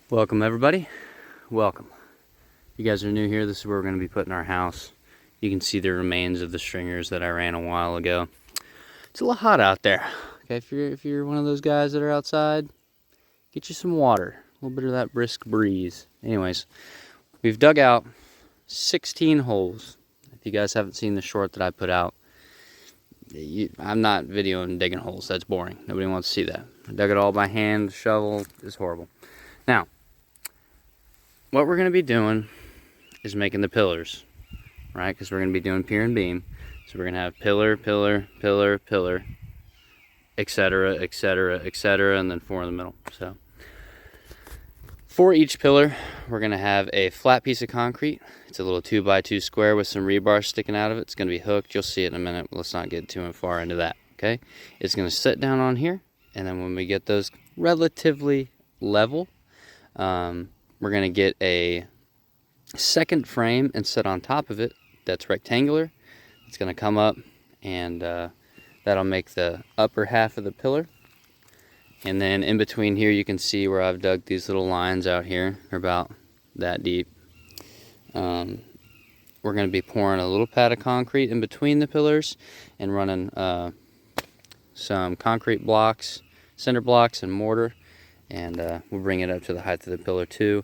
Welcome everybody, welcome. You guys are new here, this is where we're going to be putting our house. You can see the remains of the stringers that I ran a while ago. It's a little hot out there. Okay, if you're one of those guys that are outside, get you some water, a little bit of that brisk breeze. Anyways, we've dug out 16 holes. If you guys haven't seen the short that I put out, I'm not videoing digging holes, that's boring. Nobody wants to see that. I dug it all by hand, the shovel is horrible. Now, what we're going to be doing is making the pillars, right? Because we're going to be doing pier and beam. So we're going to have pillar, pillar, pillar, pillar, etc., etc., etc., and then 4 in the middle. So for each pillar, we're going to have a flat piece of concrete. It's a little 2x2 square with some rebar sticking out of it. It's going to be hooked. You'll see it in a minute. Let's not get too far into that, okay? It's going to sit down on here, and then when we get those relatively level, we're going to get a second frame and sit on top of it that's rectangular. It's going to come up, and that'll make the upper half of the pillar. And then in between here, you can see where I've dug these little lines out here. They're about that deep. We're going to be pouring a little pad of concrete in between the pillars and running some concrete blocks, cinder blocks, and mortar. And we'll bring it up to the height of the pillar too.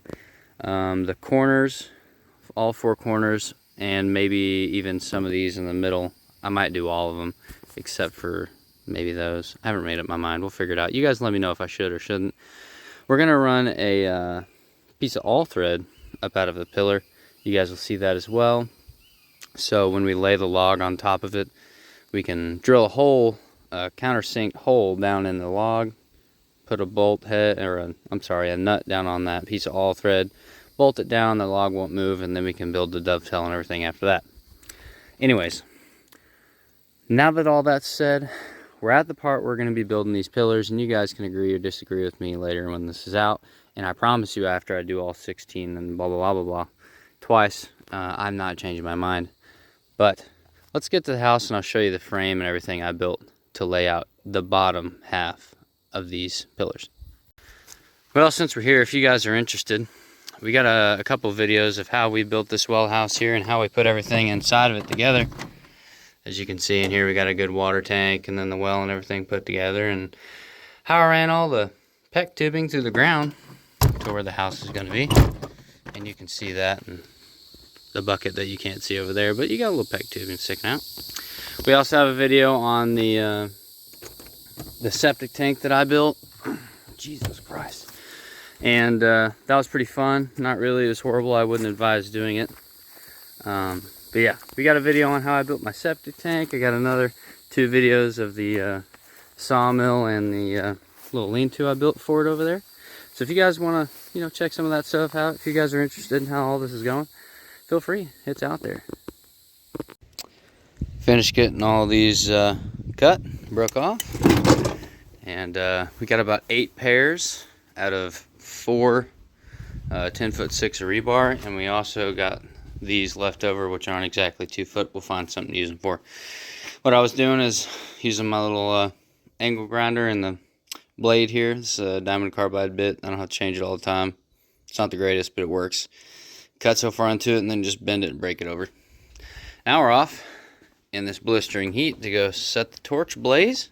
The corners, all 4 corners, and maybe even some of these in the middle. I might do all of them, except for maybe those. I haven't made up my mind. We'll figure it out. You guys let me know if I should or shouldn't. We're going to run a piece of all thread up out of the pillar. You guys will see that as well. So when we lay the log on top of it, we can drill a hole, a countersink hole down in the log, put a bolt head, or a nut down on that piece of all thread, bolt it down, the log won't move, and then we can build the dovetail and everything after that. Anyways, now that all that's said, we're at the part where we're going to be building these pillars, and you guys can agree or disagree with me later when this is out. And I promise you, after I do all 16 and blah, blah, blah, blah, blah, twice, I'm not changing my mind. But let's get to the house, and I'll show you the frame and everything I built to lay out the bottom half of these pillars. Well, since we're here, if you guys are interested, we got a couple videos of how we built this well house here and how we put everything inside of it together. As you can see in here, we got a good water tank and then the well and everything put together, and how I ran all the PEX tubing through the ground to where the house is going to be. And you can see that in the bucket that you can't see over there, but you got a little PEX tubing sticking out. We also have a video on the septic tank that I built. Jesus Christ. And that was pretty fun. Not really, it was horrible. I wouldn't advise doing it. But yeah, we got a video on how I built my septic tank. I got another 2 videos of the sawmill and the little lean-to I built for it over there. So if you guys want to, check some of that stuff out, if you guys are interested in how all this is going, feel free. It's out there. Finished getting all these cut, broke off. And we got about 8 pairs out of 4 10-foot 6 of rebar, and we also got these left over, which aren't exactly 2 foot. We'll find something to use them for. What I was doing is using my little angle grinder and the blade here. This is a diamond carbide bit. I don't have to change it all the time. It's not the greatest, but it works. Cut so far into it and then just bend it and break it over. Now we're off in this blistering heat to go set the torch blaze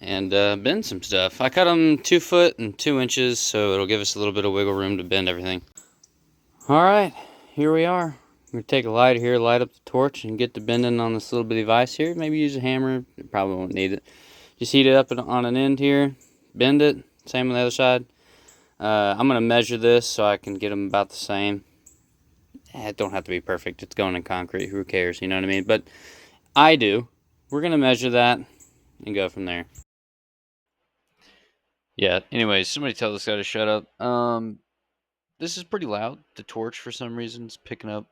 and bend some stuff. I cut them 2 foot and 2 inches, so it'll give us a little bit of wiggle room to bend everything. Alright, here we are. I'm going to take a lighter here, light up the torch, and get to bending on this little bitty vise here. Maybe use a hammer. You probably won't need it. Just heat it up on an end here, bend it. Same on the other side. I'm going to measure this so I can get them about the same. It don't have to be perfect. It's going in concrete. Who cares? You know what I mean? But I do. We're going to measure that and go from there. Yeah, anyways, somebody tell this guy to shut up. This is pretty loud. The torch, for some reason, is picking up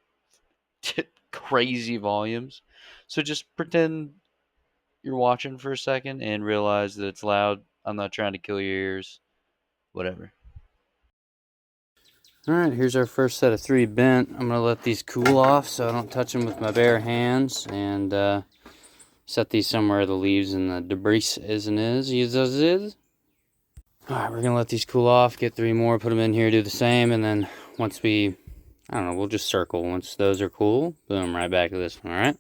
crazy volumes. So just pretend you're watching for a second and realize that it's loud. I'm not trying to kill your ears. Whatever. Alright, here's our first set of 3 bent. I'm going to let these cool off so I don't touch them with my bare hands. And set these somewhere the leaves and the debris is. All right, we're gonna let these cool off, get 3 more, put them in here, do the same, and then once we, I don't know, we'll just circle. Once those are cool, boom, right back to this one, all right?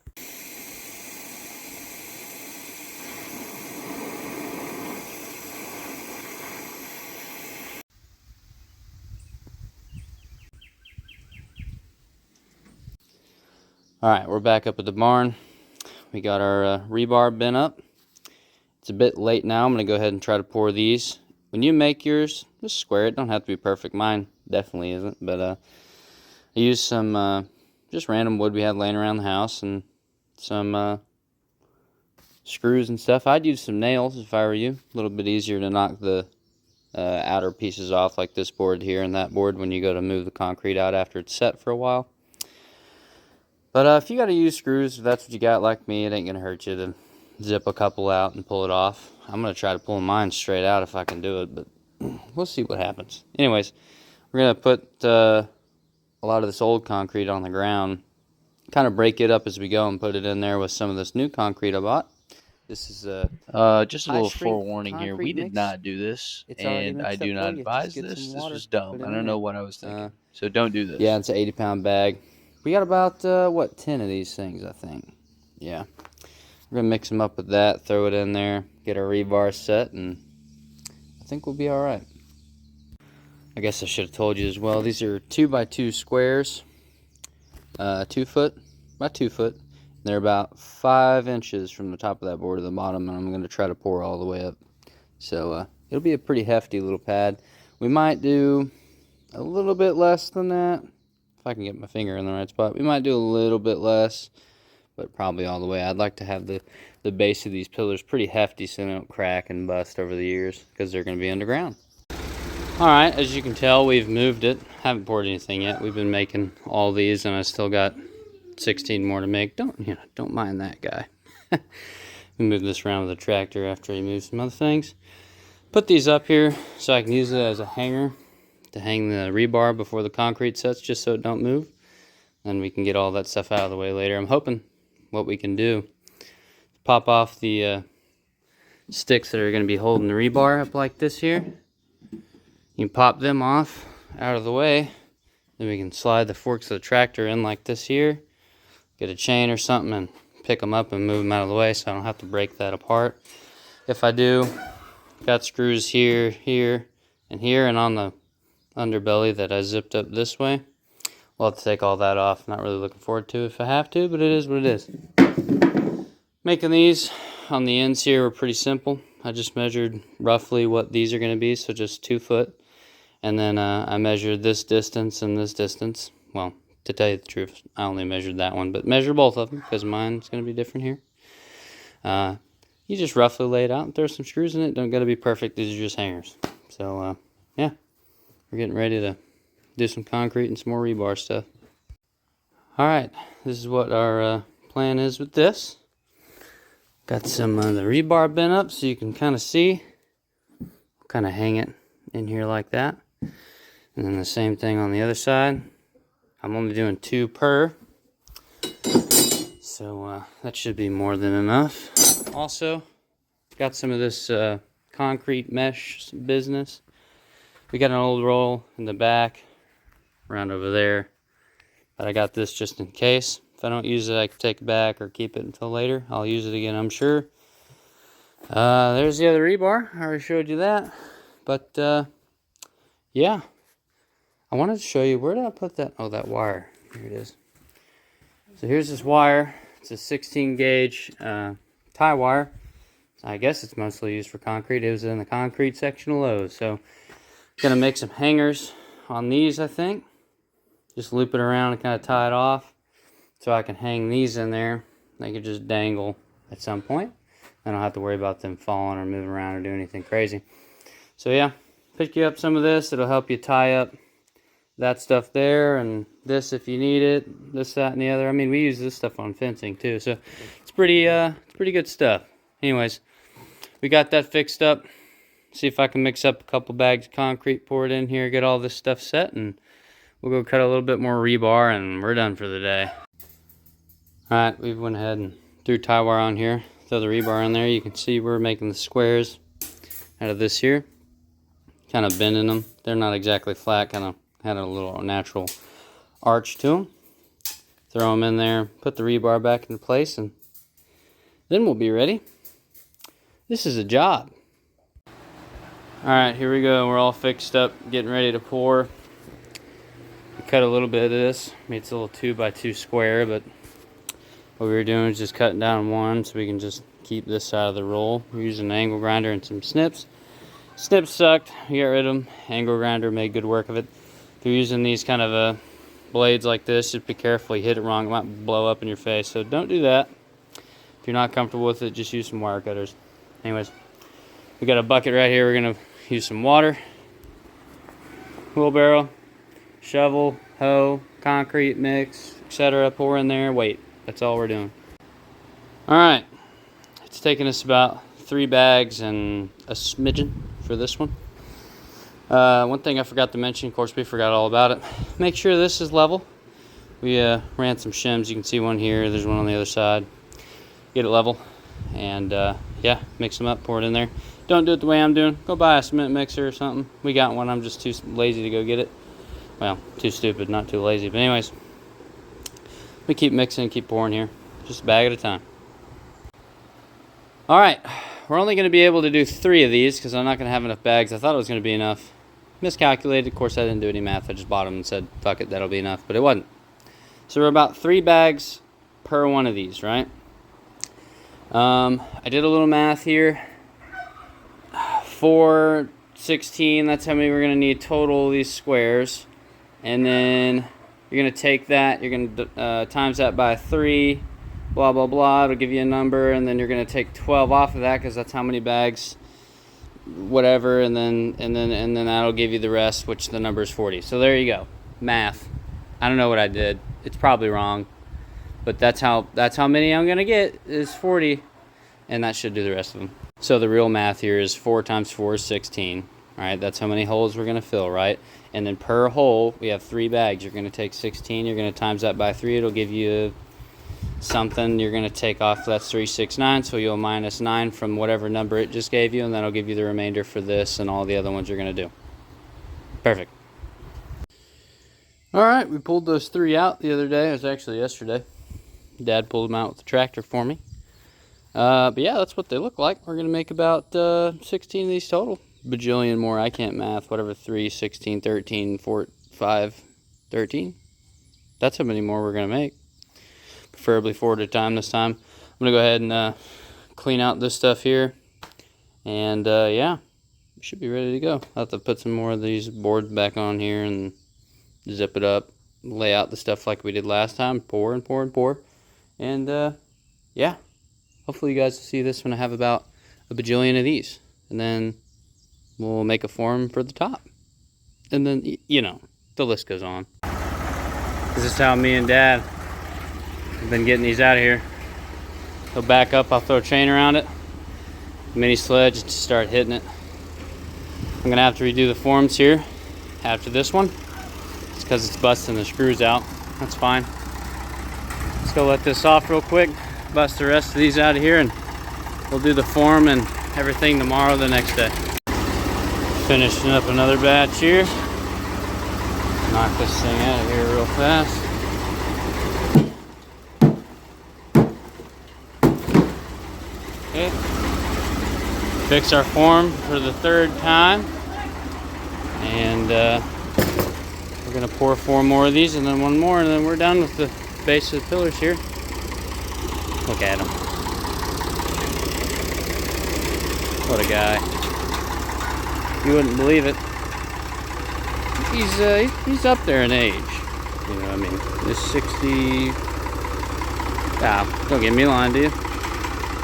All right, we're back up at the barn. We got our rebar bin up. It's a bit late now. I'm gonna go ahead and try to pour these. When you make yours, just square it. Don't have to be perfect. Mine definitely isn't, but I used some just random wood we had laying around the house and some screws and stuff. I'd use some nails if I were you. A little bit easier to knock the outer pieces off, like this board here and that board, when you go to move the concrete out after it's set for a while. But if you got to use screws, if that's what you got, like me, it ain't going to hurt you to zip a couple out and pull it off. I'm going to try to pull mine straight out if I can do it, but we'll see what happens. Anyways, we're going to put a lot of this old concrete on the ground, kind of break it up as we go and put it in there with some of this new concrete I bought. This is just a little forewarning here. We did not do this, and I do not advise this. This was dumb. I don't know what I was thinking. So don't do this. Yeah, it's an 80-pound bag. We got about, 10 of these things, I think. Yeah. We're going to mix them up with that, throw it in there, get our rebar set, and I think we'll be all right. I guess I should have told you as well. These are 2x2 squares, 2 foot by 2 foot. They're about 5 inches from the top of that board to the bottom, and I'm going to try to pour all the way up. So it'll be a pretty hefty little pad. We might do a little bit less than that. If I can get my finger in the right spot, we might do a little bit less, but probably all the way. I'd like to have the base of these pillars pretty hefty so they don't crack and bust over the years, because they're going to be underground. All right, as you can tell, we've moved it. Haven't poured anything yet. We've been making all these, and I still got 16 more to make. Don't mind that guy. We moved this around with the tractor after he moved some other things. Put these up here so I can use it as a hanger to hang the rebar before the concrete sets, just so it don't move. And we can get all that stuff out of the way later. I'm hoping what we can do, pop off the sticks that are going to be holding the rebar up like this here. You can pop them off out of the way. Then we can slide the forks of the tractor in like this here. Get a chain or something and pick them up and move them out of the way so I don't have to break that apart. If I do, got screws here, here, and here, and on the underbelly that I zipped up this way. We'll have to take all that off. Not really looking forward to it if I have to, but it is what it is. Making these on the ends here were pretty simple. I just measured roughly what these are going to be, so just 2 foot. And then I measured this distance and this distance. Well, to tell you the truth, I only measured that one, but measure both of them because mine's going to be different here. You just roughly lay it out and throw some screws in it. Don't got to be perfect. These are just hangers. So, yeah, we're getting ready to do some concrete and some more rebar stuff. All right, this is what our plan is with this. Got some of the rebar bin up so you can kind of see. Kind of hang it in here like that. And then the same thing on the other side. I'm only doing 2 per. So that should be more than enough. Also, got some of this concrete mesh business. We got an old roll in the back, around over there. But I got this just in case. If I don't use it, I can take it back or keep it until later. I'll use it again, I'm sure. There's the other rebar. I already showed you that. But, yeah. I wanted to show you, where did I put that? Oh, that wire. Here it is. So here's this wire. It's a 16 gauge tie wire. I guess it's mostly used for concrete. It was in the concrete section of Lowe's. So, gonna make some hangers on these, I think. Just loop it around and kind of tie it off so I can hang these in there. They could just dangle at some point. I don't have to worry about them falling or moving around or doing anything crazy. So yeah, pick you up some of this. It'll help you tie up that stuff there, and this if you need it, this, that, and the other. I mean, we use this stuff on fencing too, so it's pretty good stuff. Anyways, we got that fixed up. See if I can mix up a couple bags of concrete, pour it in here, get all this stuff set, and we'll go cut a little bit more rebar, and we're done for the day. Alright, we went ahead and threw tie wire on here, throw the rebar in there. You can see we're making the squares out of this here. kind of bending them. They're not exactly flat, kind of had a little natural arch to them. Throw them in there, put the rebar back into place, and then we'll be ready. This is a job. Alright, here we go. We're all fixed up, getting ready to pour. We cut a little bit of this. It's a little 2x2 square, but what we were doing is just cutting down one so we can just keep this side of the roll. We're using an angle grinder and some snips. Snips sucked. We got rid of them. Angle grinder made good work of it. If you're using these kind of blades like this, just be careful. You hit it wrong, it might blow up in your face. So don't do that. If you're not comfortable with it, just use some wire cutters. Anyways, we got a bucket right here. We're going to use some water, wheelbarrow, shovel, hoe, concrete mix, etc. Pour in there. Wait, that's all we're doing. Alright, it's taken us about 3 bags and a smidgen for this one. One thing I forgot to mention, of course we forgot all about it. Make sure this is level. We ran some shims. You can see one here, there's one on the other side. Get it level, and yeah, mix them up, pour it in there. Don't do it the way I'm doing. Go buy a cement mixer or something. We got one, I'm just too lazy to go get it. Well, too stupid, not too lazy. But anyways, we keep mixing and keep pouring here. Just a bag at a time. Alright, we're only going to be able to do 3 of these because I'm not going to have enough bags. I thought it was going to be enough. Miscalculated. Of course, I didn't do any math. I just bought them and said, fuck it, that'll be enough. But it wasn't. So we're about 3 bags per one of these, right? I did a little math here. 416, that's how many we're going to need total of these squares. And then you're going to take that, you're going to times that by 3, blah, blah, blah. It'll give you a number, and then you're going to take 12 off of that because that's how many bags, whatever, and then that'll give you the rest, which the number is 40. So there you go. Math. I don't know what I did. It's probably wrong. But that's how many I'm going to get is 40, and that should do the rest of them. So the real math here is 4 times 4 is 16. All right, that's how many holes we're going to fill, right? And then per hole, we have 3 bags. You're going to take 16. You're going to times that by 3. It'll give you something. You're going to take off, that's 369, so you'll minus 9 from whatever number it just gave you, and that'll give you the remainder for this and all the other ones you're going to do. Perfect. All right, we pulled those 3 out the other day. It was actually yesterday. Dad pulled them out with the tractor for me. But yeah, that's what they look like. We're going to make about 16 of these total. Bajillion more. I can't math. Whatever, 3, 16, 13, 4, 5, 13. That's how many more we're going to make. Preferably 4 at a time this time. I'm going to go ahead and clean out this stuff here. And yeah, we should be ready to go. I'll have to put some more of these boards back on here and zip it up. Lay out the stuff like we did last time. Pour and pour and pour. And yeah. Hopefully you guys will see this when I have about a bajillion of these. And then we'll make a form for the top. And then, you know, the list goes on. This is how me and Dad have been getting these out of here. He'll back up, I'll throw a chain around it. Mini sledge, just start hitting it. I'm going to have to redo the forms here after this one. It's because it's busting the screws out. That's fine. Let's go let this off real quick. Bust the rest of these out of here, and we'll do the form and everything tomorrow, the next day. Finishing up another batch here. Knock this thing out of here real fast. Okay. Fix our form for the 3rd time, and we're gonna pour 4 more of these, and then 1 more, and then we're done with the base of the pillars here. Look at him. What a guy. You wouldn't believe it. He's up there in age. You know, I mean, he's 60. Ah, don't get me lying, do you?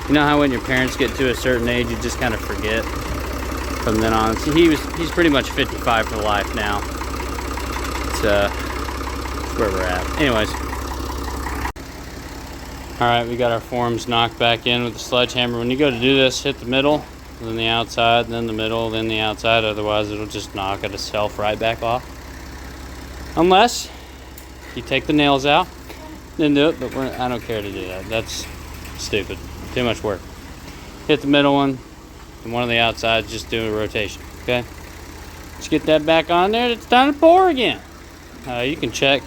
You know how when your parents get to a certain age, you just kind of forget from then on. See, he's pretty much 55 for life now. It's where we're at. Anyways. Alright, we got our forms knocked back in with the sledgehammer. When you go to do this, hit the middle, then the outside, then the middle, then the outside. Otherwise, it'll just knock it itself right back off. Unless you take the nails out, then do it, but I don't care to do that. That's stupid. Too much work. Hit the middle one, and one on the outside, just do a rotation, okay? Let's get that back on there. It's time to pour again. You can check,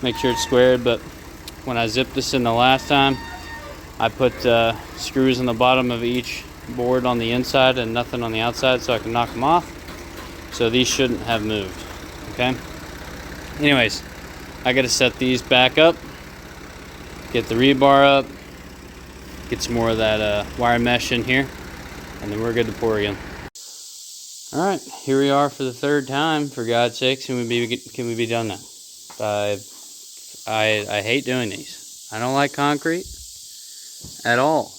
make sure it's squared, but when I zipped this in the last time, I put screws in the bottom of each board on the inside and nothing on the outside so I can knock them off. So these shouldn't have moved, okay? Anyways, I gotta set these back up, get the rebar up, get some more of that wire mesh in here, and then we're good to pour again. All right, here we are for the third time. For God's sakes, can we be done now? I hate doing these. I don't like concrete at all.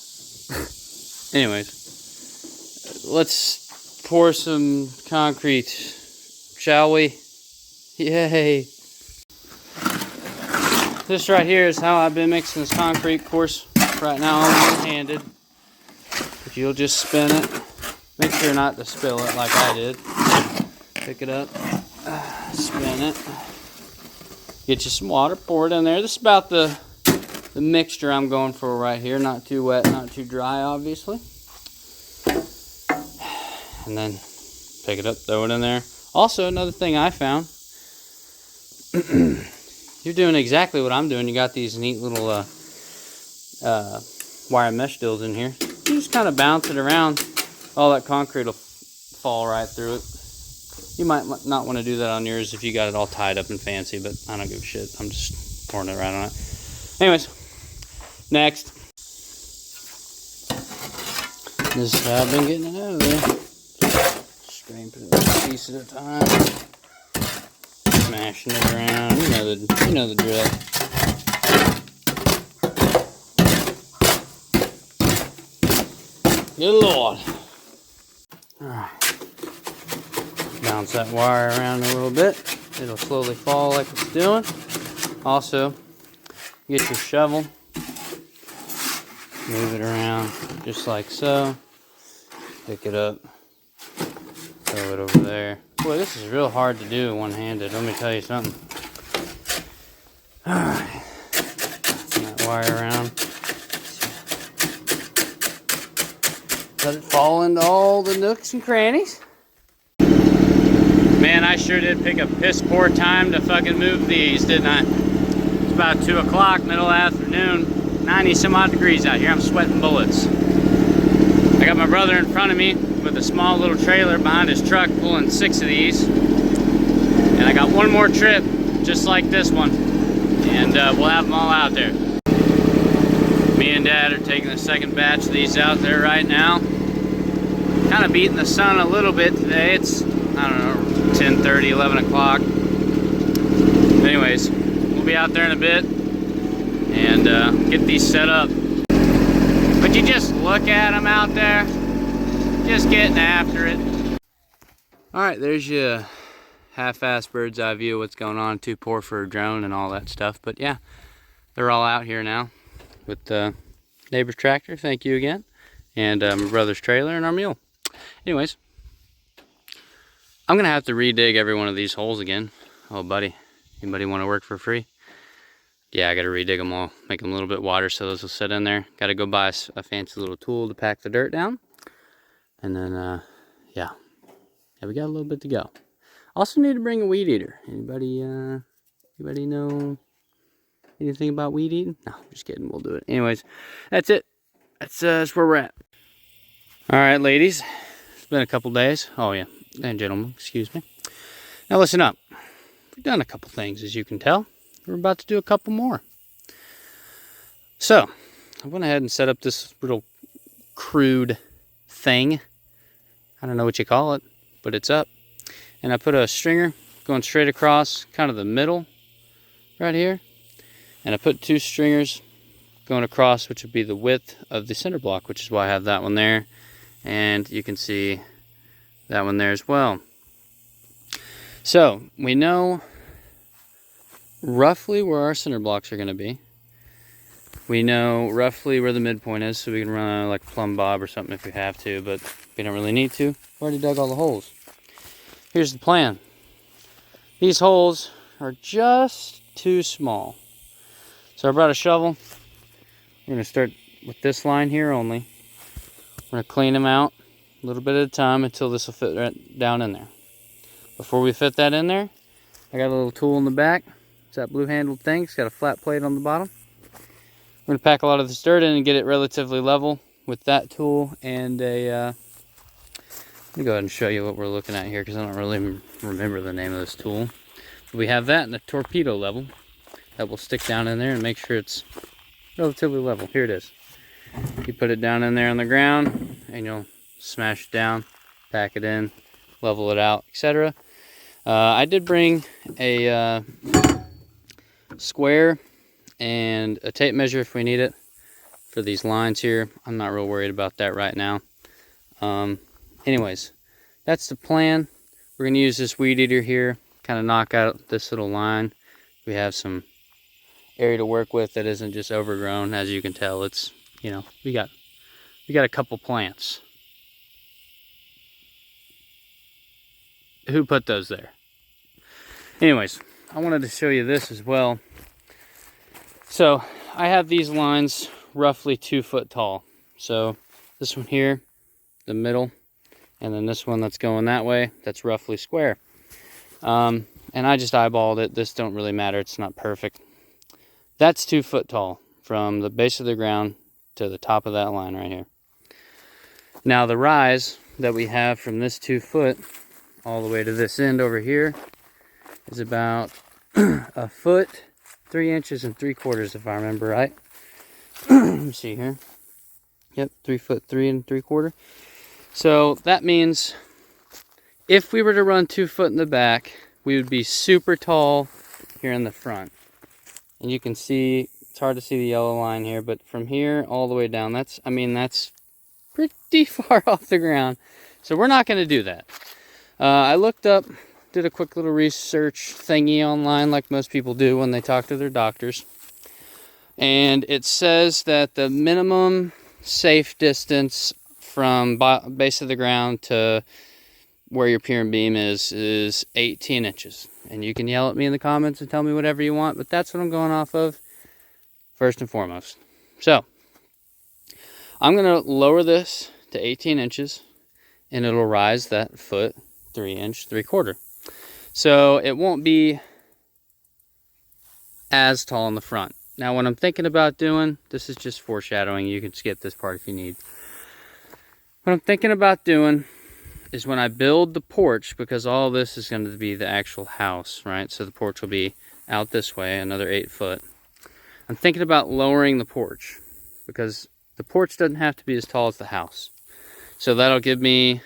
Anyways, let's pour some concrete, shall we? Yay! This right here is how I've been mixing this concrete. Of course, right now I'm one-handed. If you'll just spin it, make sure not to spill it like I did. Pick it up, spin it. Get you some water, pour it in there. This is about the mixture I'm going for right here. Not too wet, not too dry, obviously. And then pick it up, throw it in there. Also, another thing I found, you're doing exactly what I'm doing. You got these neat little wire mesh deals in here. You just kind of bounce it around. All that concrete will fall right through it. You might not want to do that on yours if you got it all tied up and fancy, but I don't give a shit. I'm just pouring it right on it. Anyways, next. This is how I've been getting it out of there. Scraping it a piece at a time. Smashing it around. You know the drill. Good Lord. Alright. Bounce that wire around a little bit. It'll slowly fall like it's doing. Also, get your shovel. Move it around just like so. Pick it up. Throw it over there. Boy, this is real hard to do one-handed. Let me tell you something. Alright. That wire around. Let it fall into all the nooks and crannies. Man, I sure did pick a piss poor time to fucking move these, didn't I? It's about 2 o'clock, middle afternoon. 90 some odd degrees out here. I'm sweating bullets. I got my brother in front of me with a small little trailer behind his truck pulling 6 of these. And I got one more trip just like this one. And we'll have them all out there. Me and Dad are taking the second batch of these out there right now. Kind of beating the sun a little bit today. It's, I don't know, 10:30, 11 o'clock. Anyways, we'll be out there in a bit and get these set up. But you just look at them out there, just getting after it. Alright, there's your half-assed bird's eye view of what's going on. Too poor for a drone and all that stuff. But yeah, they're all out here now with neighbor's tractor. Thank you again. And my brother's trailer and our mule. Anyways, I'm going to have to redig every one of these holes again. Oh, buddy. Anybody want to work for free? Yeah, I got to redig them all. Make them a little bit wider so those will sit in there. Got to go buy a fancy little tool to pack the dirt down. And then, yeah, we got a little bit to go. Also need to bring a weed eater. Anybody know anything about weed eating? No, just kidding. We'll do it. Anyways, that's it. That's where we're at. All right, ladies. It's been a couple days. Oh, yeah. And gentlemen, excuse me. Now listen up. We've done a couple things, as you can tell. We're about to do a couple more. So, I went ahead and set up this little crude thing. I don't know what you call it, but it's up. And I put a stringer going straight across kind of the middle right here. And I put 2 stringers going across, which would be the width of the cinder block, which is why I have that one there. And you can see that one there as well. So, we know roughly where our cinder blocks are going to be. We know roughly where the midpoint is, so we can run like a plumb bob or something if we have to, but we don't really need to. We've already dug all the holes. Here's the plan. These holes are just too small. So I brought a shovel. We're going to start with this line here only. We're going to clean them out a little bit at a time until this will fit right down in there. before we fit that in there, I got a little tool in the back. It's that blue handled thing. It's got a flat plate on the bottom. We're going to pack a lot of this dirt in and get it relatively level with that tool and a, let me go ahead and show you what we're looking at here because I don't really remember the name of this tool. But we have that in a torpedo level that will stick down in there and make sure it's relatively level. Here it is. You put it down in there on the ground and you'll smash it down, pack it in, level it out, etc. I did bring a square and a tape measure if we need it for these lines here. I'm not real worried about that right now. Anyways, that's the plan. We're going to use this weed eater here, kind of knock out this little line. We have some area to work with that isn't just overgrown. As you can tell, it's, you know, we got a couple plants. Who put those there? Anyways, I wanted to show you this as well. So I have these lines roughly 2 foot tall. So this one here, the middle, and then this one that's going that way, that's roughly square. And I just eyeballed it. This don't really matter. It's not perfect. That's 2 foot tall from the base of the ground to the top of that line right here. Now the rise that we have from this 2 foot all the way to this end over here is about 1 foot 3 inches and 3/4 if I remember right. Let me see here. Yep, 3 foot 3 3/4. So that means if we were to run 2 foot in the back, we would be super tall here in the front. And you can see, it's hard to see the yellow line here, but from here all the way down, that's pretty far off the ground. So we're not going to do that. I looked up, did a quick little research thingy online like most people do when they talk to their doctors. And it says that the minimum safe distance from base of the ground to where your pier and beam is 18 inches. And you can yell at me in the comments and tell me whatever you want, but that's what I'm going off of first and foremost. So I'm going to lower this to 18 inches and it'll rise that 1 foot 3 inch 3/4. So it won't be as tall in the front. Now what I'm thinking about doing, this is just foreshadowing, you can skip this part if you need. What I'm thinking about doing is when I build the porch, because all this is going to be the actual house, right? So the porch will be out this way, another 8 foot. I'm thinking about lowering the porch because the porch doesn't have to be as tall as the house. So that'll give me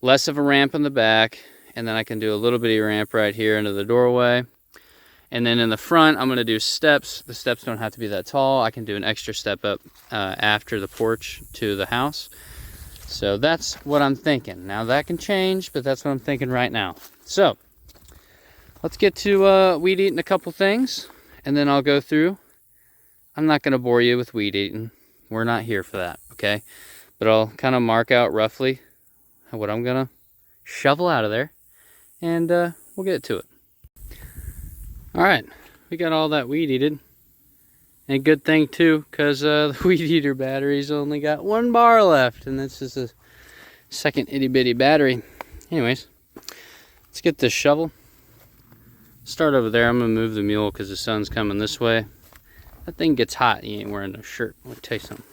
less of a ramp in the back, and then I can do a little bitty ramp right here into the doorway. And then in the front, I'm going to do steps. The steps don't have to be that tall. I can do an extra step up after the porch to the house. So that's what I'm thinking. Now that can change, but that's what I'm thinking right now. So let's get to weed eating a couple things, and then I'll go through. I'm not going to bore you with weed eating. We're not here for that, okay? But I'll kind of mark out roughly what I'm going to shovel out of there, and we'll get to it. All right, we got all that weed eated. And good thing too, because the weed eater battery's only got 1 bar left, and this is a second itty bitty battery. Anyways, let's get this shovel. Start over there. I'm gonna move the mule because the sun's coming this way. That thing gets hot. You ain't wearing no shirt. Let me tell you something.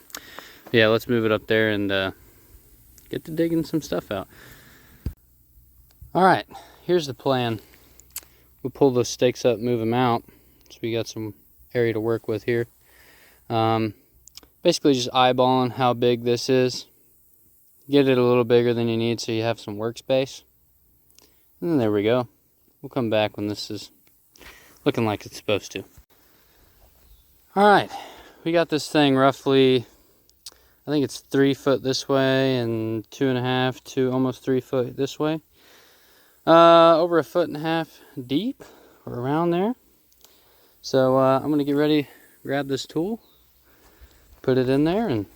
Yeah, let's move it up there and get to digging some stuff out. All right, here's the plan. We'll pull those stakes up, move them out, so we got some area to work with here. Basically just eyeballing how big this is. Get it a little bigger than you need so you have some workspace. And then there we go. We'll come back when this is looking like it's supposed to. Alright, we got this thing roughly, I think it's 3 foot this way and 2.5 to almost 3 foot this way. Over 1.5 feet deep, or around there. So I'm going to get ready, grab this tool, put it in there, and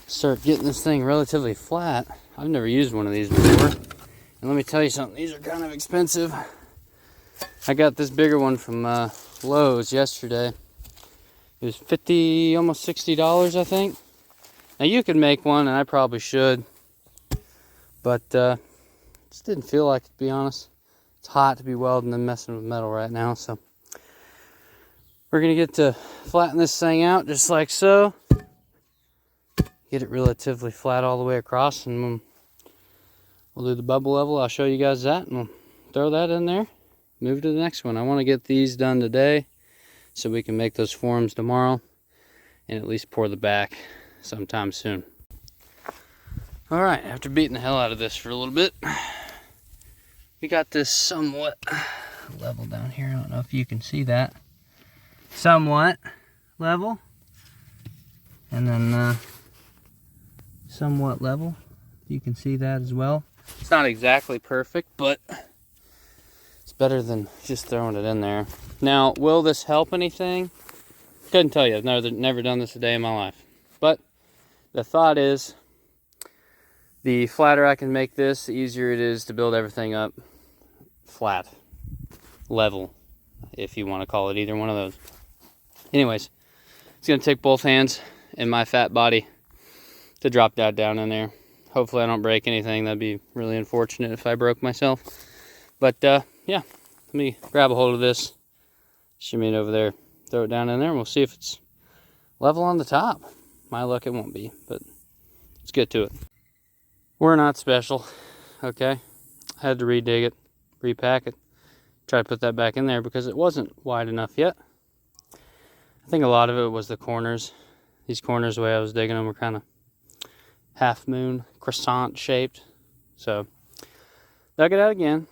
start getting this thing relatively flat. I've never used one of these before. And let me tell you something, these are kind of expensive. I got this bigger one from Lowe's yesterday. It was $50, almost $60, I think. Now you could make one, and I probably should. But it's Just didn't feel like it, to be honest. It's hot to be welding and messing with metal right now, so we're gonna get to flatten this thing out just like so. Get it relatively flat all the way across, and we'll do the bubble level. I'll show you guys that, and we'll throw that in there. Move to the next one. I want to get these done today so we can make those forms tomorrow and at least pour the back sometime soon. All right, after beating the hell out of this for a little bit, we got this somewhat level down here. I don't know if you can see that. Somewhat level. And then somewhat level. You can see that as well. It's not exactly perfect, but it's better than just throwing it in there. Now, will this help anything? Couldn't tell you. I've never done this a day in my life. But the thought is, the flatter I can make this, the easier it is to build everything up flat, level, if you want to call it either one of those. Anyways, it's going to take both hands and my fat body to drop that down in there. Hopefully I don't break anything. That'd be really unfortunate if I broke myself. But yeah, let me grab a hold of this, shimmy it over there, throw it down in there, and we'll see if it's level on the top. My luck, it won't be, but let's get to it. We're not special, okay? I had to redig it, repack it, try to put that back in there because it wasn't wide enough yet. I think a lot of it was the corners. These corners, the way I was digging them, were kind of half moon, croissant shaped. So, dug it out again,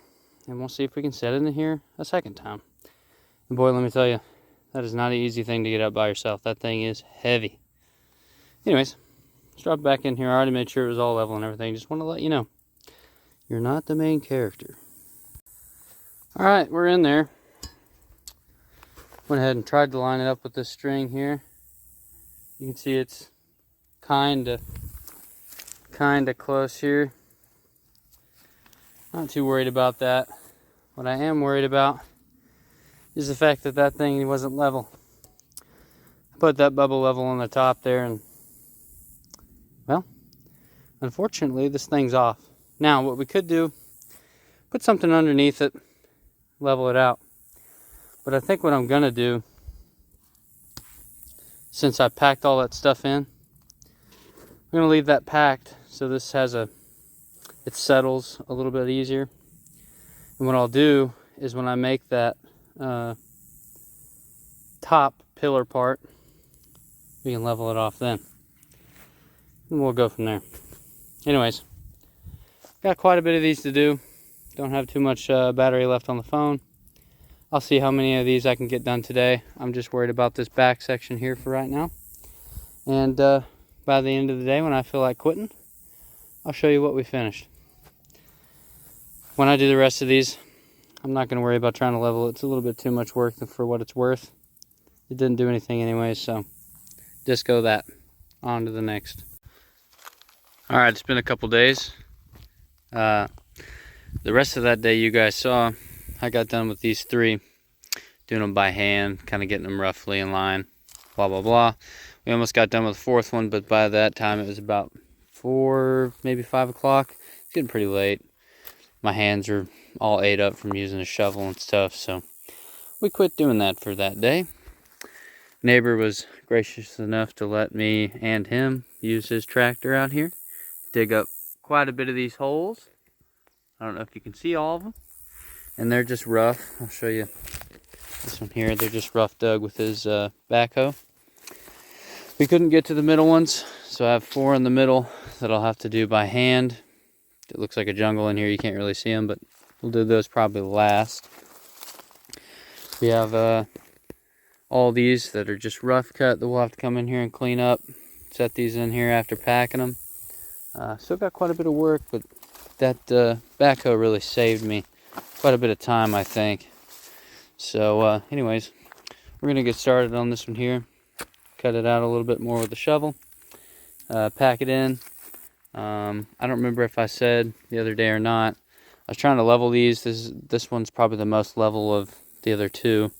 and we'll see if we can set it in here a second time. And boy, let me tell you, that is not an easy thing to get up by yourself. That thing is heavy. Anyways, let's drop it back in here. I already made sure it was all level and everything. Just want to let you know, you're not the main character. All right, we're in there. Went ahead and tried to line it up with this string here. You can see it's kind of close here. Not too worried about that. What I am worried about is the fact that that thing wasn't level. I put that bubble level on the top there, and well, unfortunately this thing's off. Now what we could do, put something underneath it, level it out. But I think what I'm gonna do, since I packed all that stuff in, I'm gonna leave that packed so this has it settles a little bit easier. And what I'll do is when I make that top pillar part, we can level it off then. And we'll go from there. Anyways, got quite a bit of these to do. Don't have too much battery left on the phone. I'll see how many of these I can get done today. I'm just worried about this back section here for right now. And by the end of the day, when I feel like quitting, I'll show you what we finished. When I do the rest of these, I'm not going to worry about trying to level it. It's a little bit too much work for what it's worth. It didn't do anything anyway, so disco that. On to the next. Alright, it's been a couple days. The rest of that day you guys saw, I got done with these three, doing them by hand, kind of getting them roughly in line, blah, blah, blah. We almost got done with the fourth one, but by that time it was about 4, maybe 5 o'clock. It's getting pretty late. My hands are all ate up from using a shovel and stuff, so we quit doing that for that day. Neighbor was gracious enough to let me and him use his tractor out here, dig up quite a bit of these holes. I don't know if you can see all of them. And they're just rough. I'll show you this one here. They're just rough dug with his backhoe. We couldn't get to the middle ones, so I have 4 in the middle that I'll have to do by hand. It looks like a jungle in here. You can't really see them, but we'll do those probably last. We have all these that are just rough cut that we'll have to come in here and clean up. Set these in here after packing them. Still got quite a bit of work, but that backhoe really saved me quite a bit of time, I think. So anyways, we're gonna get started on this one here. Cut it out a little bit more with the shovel. Pack it in. I don't remember if I said the other day or not. I was trying to level these. This one's probably the most level of the other two.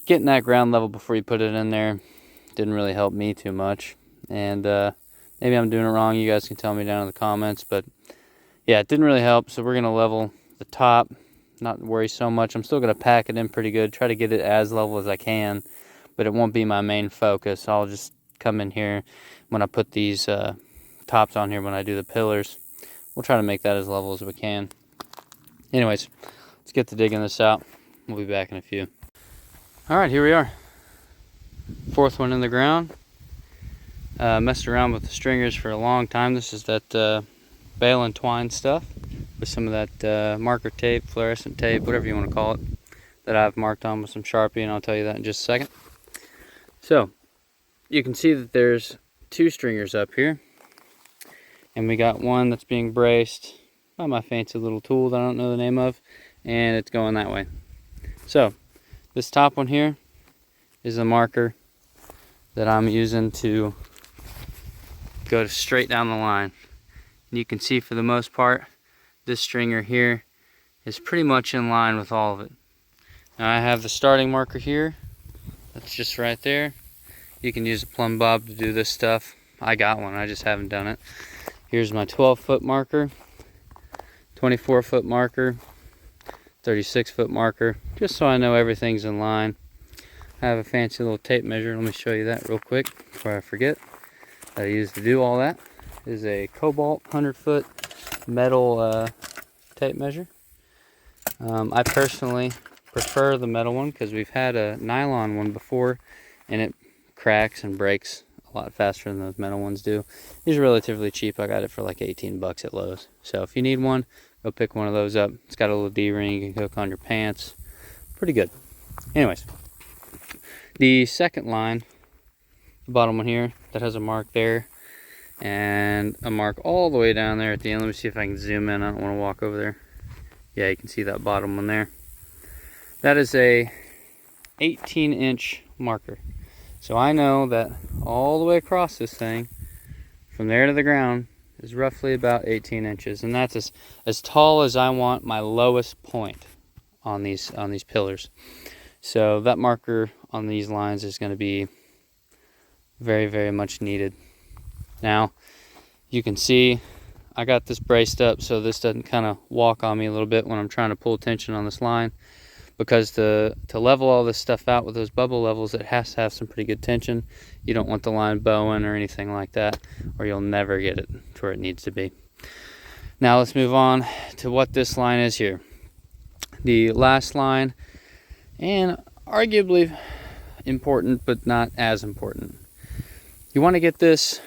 Getting that ground level before you put it in there didn't really help me too much. And maybe I'm doing it wrong. You guys can tell me down in the comments. But yeah, it didn't really help. So we're going to level the top, not worry so much. I'm still going to pack it in pretty good, try to get it as level as I can, but it won't be my main focus. I'll just come in here when I put these tops on here, when I do the pillars. We'll try to make that as level as we can. Anyways, let's get to digging this out. We'll be back in a few. All right, here we are. Fourth one in the ground. Messed around with the stringers for a long time. This is that bale and twine stuff with some of that marker tape, fluorescent tape, whatever you want to call it, that I've marked on with some Sharpie, and I'll tell you that in just a second. So, you can see that there's 2 stringers up here, and we got one that's being braced by my fancy little tool that I don't know the name of, and it's going that way. So, this top one here is the marker that I'm using to go straight down the line. And you can see for the most part, this stringer here is pretty much in line with all of it. Now I have the starting marker here. That's just right there. You can use a plumb bob to do this stuff. I got one, I just haven't done it. Here's my 12-foot marker, 24-foot marker, 36-foot marker, just so I know everything's in line. I have a fancy little tape measure. Let me show you that real quick before I forget. That I use to do all that is a Cobalt 100-foot metal tape measure. I personally prefer the metal one because we've had a nylon one before and it cracks and breaks a lot faster than those metal ones do. These are relatively cheap. I got it for like 18 bucks at Lowe's. So if you need one, go pick one of those up. It's got a little D-ring you can hook on your pants. Pretty good. Anyways, the second line, the bottom one here, that has a mark there and a mark all the way down there at the end. Let me see if I can zoom in. I don't want to walk over there. Yeah, you can see that bottom one there. That is a 18-inch marker. So I know that all the way across this thing, from there to the ground, is roughly about 18 inches. And that's as tall as I want my lowest point on these pillars. So that marker on these lines is going to be very, very much needed. Now, you can see I got this braced up so this doesn't kind of walk on me a little bit when I'm trying to pull tension on this line, because to level all this stuff out with those bubble levels, it has to have some pretty good tension. You don't want the line bowing or anything like that, or you'll never get it to where it needs to be. Now let's move on to what this line is here. The last line, and arguably important but not as important. You want to get this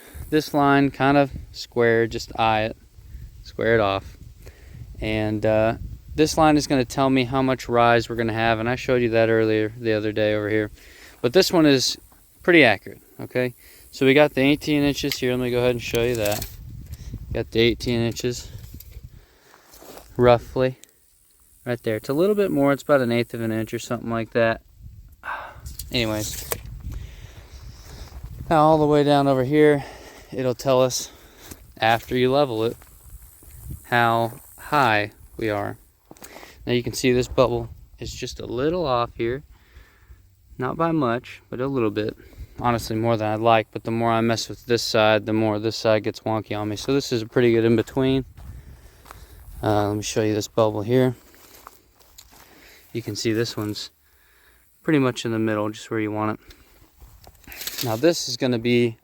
line kind of square, just eye it, square it off. And this line is going to tell me how much rise we're going to have, and I showed you that earlier the other day over here. But this one is pretty accurate, okay? So we got the 18 inches here. Let me go ahead and show you that. Got the 18 inches, roughly, right there. It's a little bit more. It's about 1/8 of an inch or something like that. Anyways, now all the way down over here, it'll tell us, after you level it, how high we are. Now you can see this bubble is just a little off here. Not by much, but a little bit. Honestly, more than I'd like, but the more I mess with this side, the more this side gets wonky on me. So this is a pretty good in-between. Let me show you this bubble here. You can see this one's pretty much in the middle, just where you want it. Now this is going to be,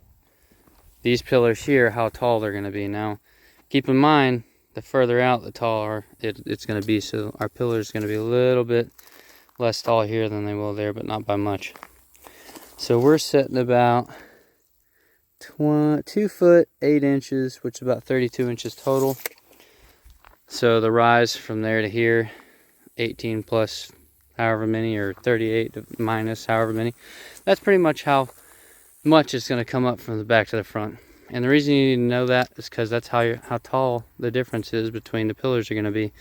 these pillars here, how tall they're going to be. Now, keep in mind, the further out, the taller it's going to be. So our pillars are going to be a little bit less tall here than they will there, but not by much. So we're sitting about 2 foot 8 inches, which is about 32 inches total. So the rise from there to here, 18 plus however many, or 38 minus however many, that's pretty much how much is going to come up from the back to the front. And the reason you need to know that is because that's how tall the difference is between the pillars are going to be.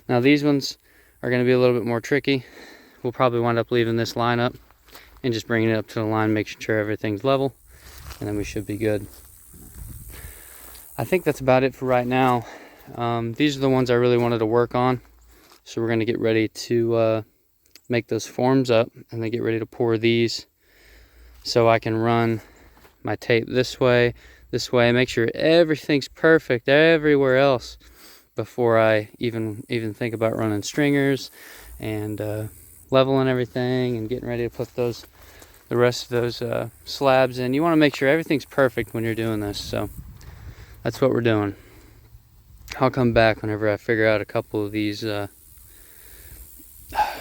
Now these ones are going to be a little bit more tricky. We'll probably wind up leaving this line up and just bringing it up to the line, making sure everything's level, and then we should be good. I think that's about it for right now. These are the ones I really wanted to work on. So we're going to get ready to make those forms up and then get ready to pour these so I can run my tape this way, make sure everything's perfect everywhere else. before I even think about running stringers and leveling everything and getting ready to put the rest of those slabs in. You want to make sure everything's perfect when you're doing this, so that's what we're doing. I'll come back whenever I figure out a couple of these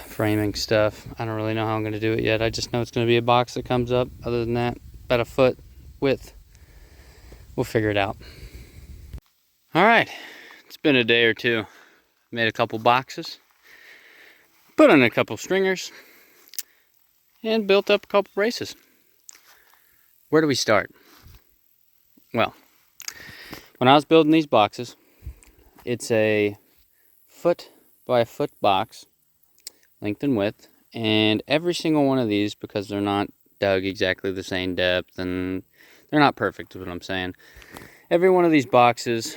framing stuff. I don't really know how I'm going to do it yet. I just know it's going to be a box that comes up. Other than that, about a foot width. We'll figure it out. All right, it's been a day or two. Made a couple boxes, put on a couple stringers, and built up a couple braces. Where do we start? Well, when I was building these boxes, it's a foot by a foot box, length and width, and every single one of these, because they're not dug exactly the same depth and they're not perfect is what I'm saying, every one of these boxes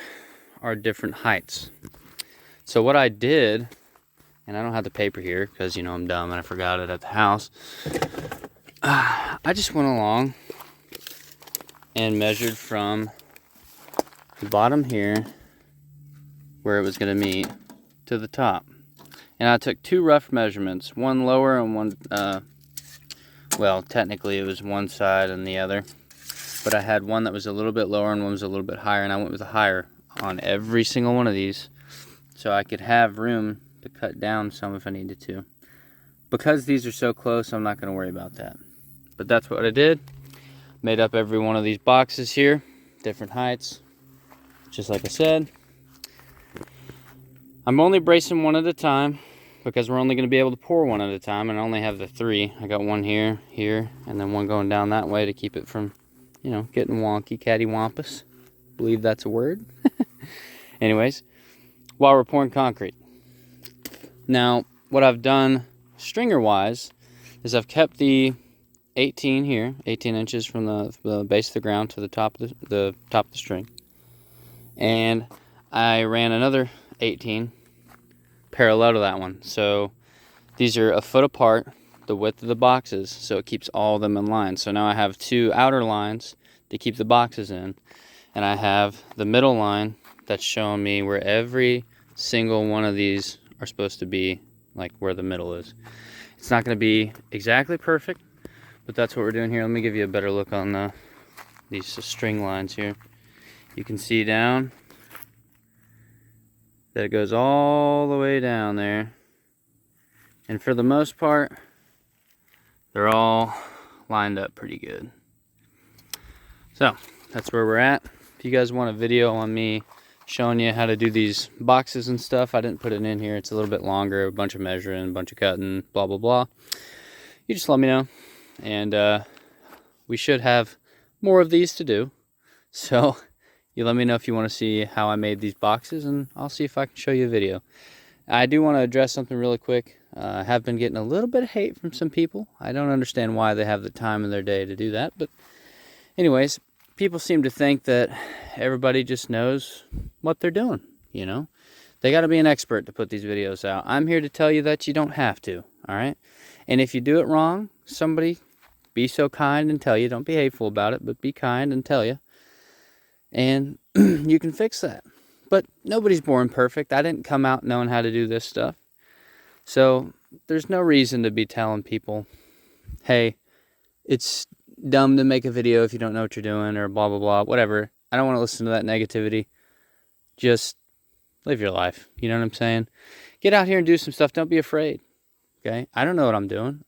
are different heights. So what I did, and I don't have the paper here because, you know, I'm dumb and I forgot it at the house. I just went along and measured from the bottom here, where it was going to meet, to the top. And I took two rough measurements, one lower and one, well, technically it was one side and the other. But I had one that was a little bit lower and one was a little bit higher, and I went with the higher on every single one of these, so I could have room to cut down some if I needed to. Because these are so close, I'm not going to worry about that. But that's what I did. Made up every one of these boxes here, different heights, just like I said. I'm only bracing one at a time because we're only going to be able to pour one at a time, and I only have the three. I got one here, here, and then one going down that way to keep it from, you know, getting wonky, cattywampus. Believe that's a word. Anyways, while we're pouring concrete. Now, what I've done stringer wise is I've kept the 18 here, 18 inches from the base of the ground to the top of the string, and I ran another 18 parallel to that one. So these are a foot apart, the width of the boxes, so it keeps all of them in line. So now I have two outer lines to keep the boxes in, and I have the middle line that's showing me where every single one of these are supposed to be, like where the middle is. It's not going to be exactly perfect, but that's what we're doing here. Let me give you a better look on these string lines here. You can see down that it goes all the way down there, and for the most part they're all lined up pretty good. So that's where we're at. If you guys want a video on me showing you how to do these boxes and stuff, I didn't put it in here. It's a little bit longer, a bunch of measuring, a bunch of cutting, blah blah blah. You just let me know, and we should have more of these to do. So you let me know if you want to see how I made these boxes, and I'll see if I can show you a video. I do want to address something really quick. I have been getting a little bit of hate from some people. I don't understand why they have the time in their day to do that, but anyways, people seem to think that everybody just knows what they're doing, you know? They got to be an expert to put these videos out. I'm here to tell you that you don't have to, all right? And if you do it wrong, somebody be so kind and tell you. Don't be hateful about it, but be kind and tell you. And you can fix that. But nobody's born perfect. I didn't come out knowing how to do this stuff. So there's no reason to be telling people, hey, it's dumb to make a video if you don't know what you're doing, or blah blah blah, whatever. I don't want to listen to that negativity. Just live your life, you know what I'm saying? Get out here and do some stuff. Don't be afraid. Okay, I don't know what I'm doing.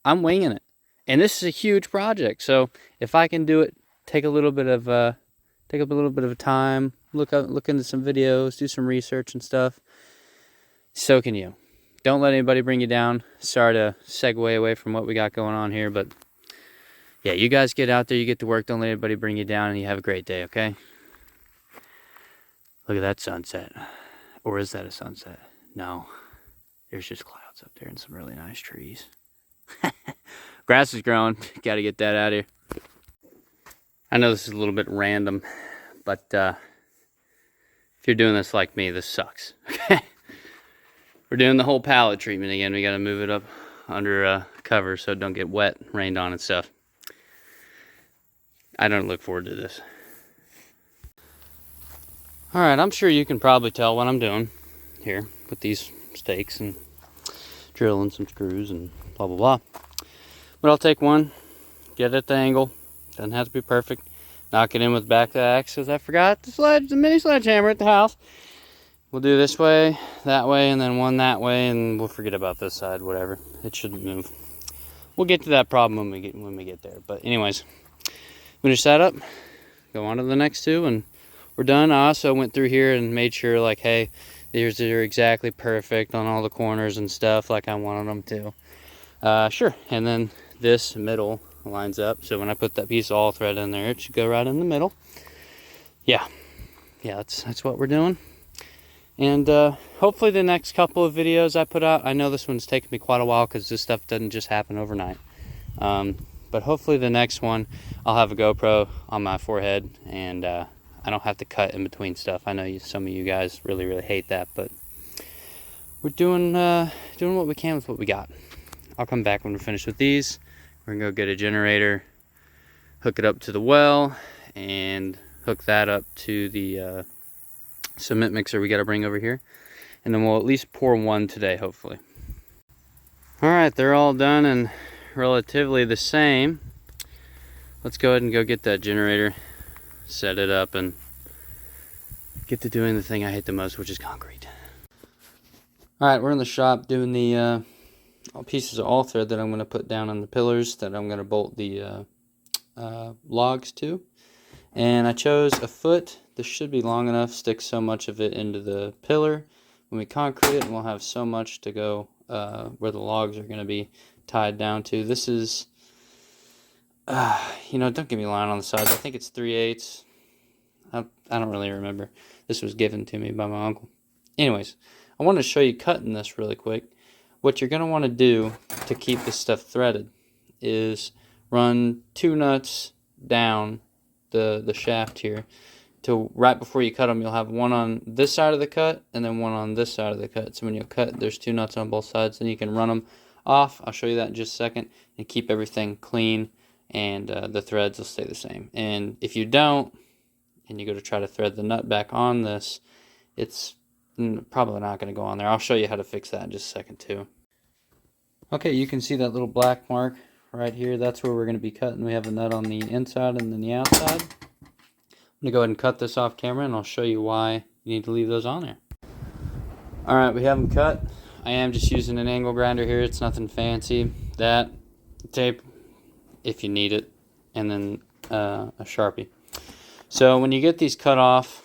I'm winging it, and this is a huge project, so if I can do it, take a little bit of time, look into some videos, do some research and stuff, so can you. Don't let anybody bring you down. Sorry to segue away from what we got going on here, but yeah, you guys get out there, you get to work, don't let anybody bring you down, and you have a great day, okay? Look at that sunset. Or is that a sunset? No. There's just clouds up there and some really nice trees. Grass is growing. Got to get that out of here. I know this is a little bit random, but if you're doing this like me, this sucks. Okay? We're doing the whole pallet treatment again. We got to move it up under cover so it don't get wet, rained on and stuff. I don't look forward to this. Alright, I'm sure you can probably tell what I'm doing here with these stakes and drilling some screws and blah blah blah. But I'll take one, get it at the angle, doesn't have to be perfect, knock it in with the back of the axe because I forgot the mini sledgehammer at the house. We'll do this way, that way, and then one that way, and we'll forget about this side, whatever. It shouldn't move. We'll get to that problem when we get there. But anyways, finish that up, go on to the next two, and we're done. I also went through here and made sure, like, hey, these are exactly perfect on all the corners and stuff like I wanted them to. Sure, and then this middle lines up, so when I put that piece of all thread in there, it should go right in the middle. Yeah, that's what we're doing. And hopefully the next couple of videos I put out, I know this one's taken me quite a while because this stuff doesn't just happen overnight. But hopefully the next one, I'll have a GoPro on my forehead, and I don't have to cut in between stuff. I know some of you guys really, really hate that, but we're doing what we can with what we got. I'll come back when we're finished with these. We're gonna go get a generator, hook it up to the well, and hook that up to the cement mixer we got to bring over here. And then we'll at least pour one today, hopefully. Alright, they're all done and relatively the same. Let's go ahead and go get that generator, set it up, and get to doing the thing I hate the most, which is concrete. Alright, we're in the shop doing the pieces of all thread that I'm going to put down on the pillars that I'm going to bolt the logs to. And I chose a foot. This should be long enough, stick so much of it into the pillar. When we concrete it, we'll have so much to go where the logs are going to be tied down to. This is, don't get me lying on the side. I think it's 3/8. I don't really remember. This was given to me by my uncle. Anyways, I wanted to show you cutting this really quick. What you're going to want to do to keep this stuff threaded is run 2 nuts down the shaft here till right before you cut them. You'll have one on this side of the cut and then one on this side of the cut. So when you cut, there's 2 nuts on both sides, and you can run them off. I'll show you that in just a second, and keep everything clean, and the threads will stay the same. And if you don't, and you go to try to thread the nut back on this, it's probably not going to go on there. I'll show you how to fix that in just a second too. Okay, you can see that little black mark right here. That's where we're going to be cutting. We have a nut on the inside and then the outside. I'm going to go ahead and cut this off camera, and I'll show you why you need to leave those on there. Alright, we have them cut. I am just using an angle grinder here. It's nothing fancy. That, tape, if you need it, and then a Sharpie. So when you get these cut off,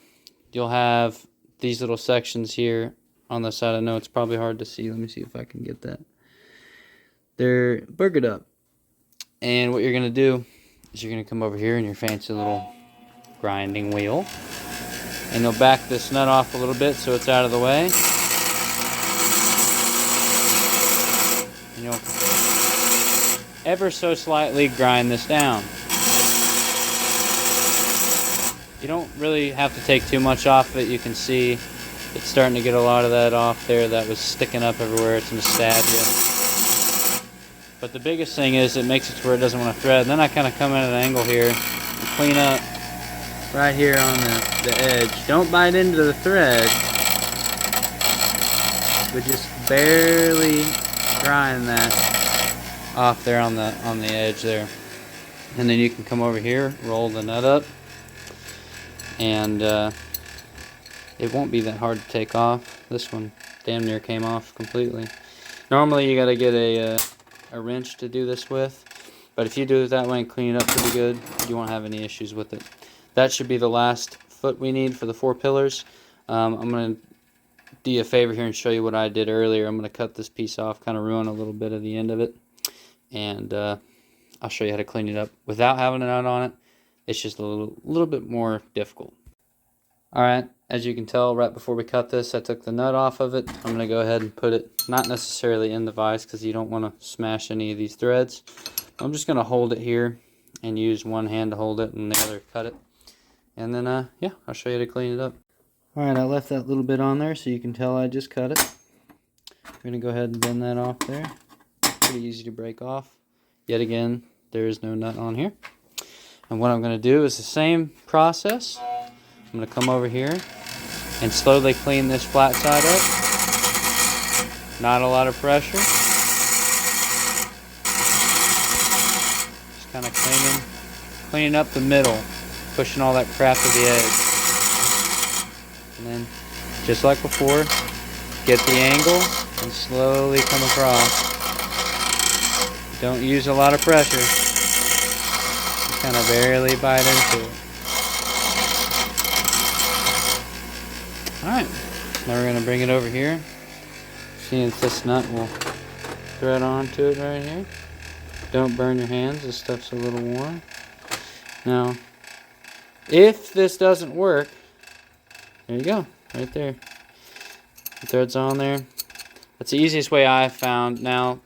you'll have these little sections here on the side. I know it's probably hard to see. Let me see if I can get that. They're burgered up. And what you're going to do is you're going to come over here in your fancy little grinding wheel, and you'll back this nut off a little bit so it's out of the way. And you'll ever so slightly grind this down. You don't really have to take too much off of it. You can see it's starting to get a lot of that off there that was sticking up everywhere. It's going to stab you. But the biggest thing is it makes it to where it doesn't want to thread. And then I kind of come at an angle here and clean up right here on the edge. Don't bite into the thread, but just barely grind that off there on the edge there. And then you can come over here, roll the nut up, and it won't be that hard to take off. This one damn near came off completely. Normally you got to get a wrench to do this with, but if you do it that way and clean it up pretty good, you won't have any issues with it. That should be the last foot we need for the 4 pillars. I'm going to do you a favor here and show you what I did earlier. I'm going to cut this piece off, kind of ruin a little bit of the end of it, and I'll show you how to clean it up without having a nut on it. It's just a little bit more difficult. Alright, as you can tell, right before we cut this, I took the nut off of it. I'm going to go ahead and put it, not necessarily in the vise because you don't want to smash any of these threads. I'm just going to hold it here and use one hand to hold it and the other cut it. And then, yeah, I'll show you how to clean it up. Alright, I left that little bit on there so you can tell I just cut it. I'm going to go ahead and bend that off there. Pretty easy to break off. Yet again, there is no nut on here. And what I'm going to do is the same process. I'm going to come over here, and slowly clean this flat side up. Not a lot of pressure. Just kind of cleaning up the middle, pushing all that crap to the edge. And then, just like before, get the angle and slowly come across. Don't use a lot of pressure. Just kind of barely bite into it. Alright, now we're going to bring it over here. Seeing if this nut will thread onto it right here. Don't burn your hands, this stuff's a little warm. Now, if this doesn't work, there you go, right there. The thread's on there. That's the easiest way I've found. Now,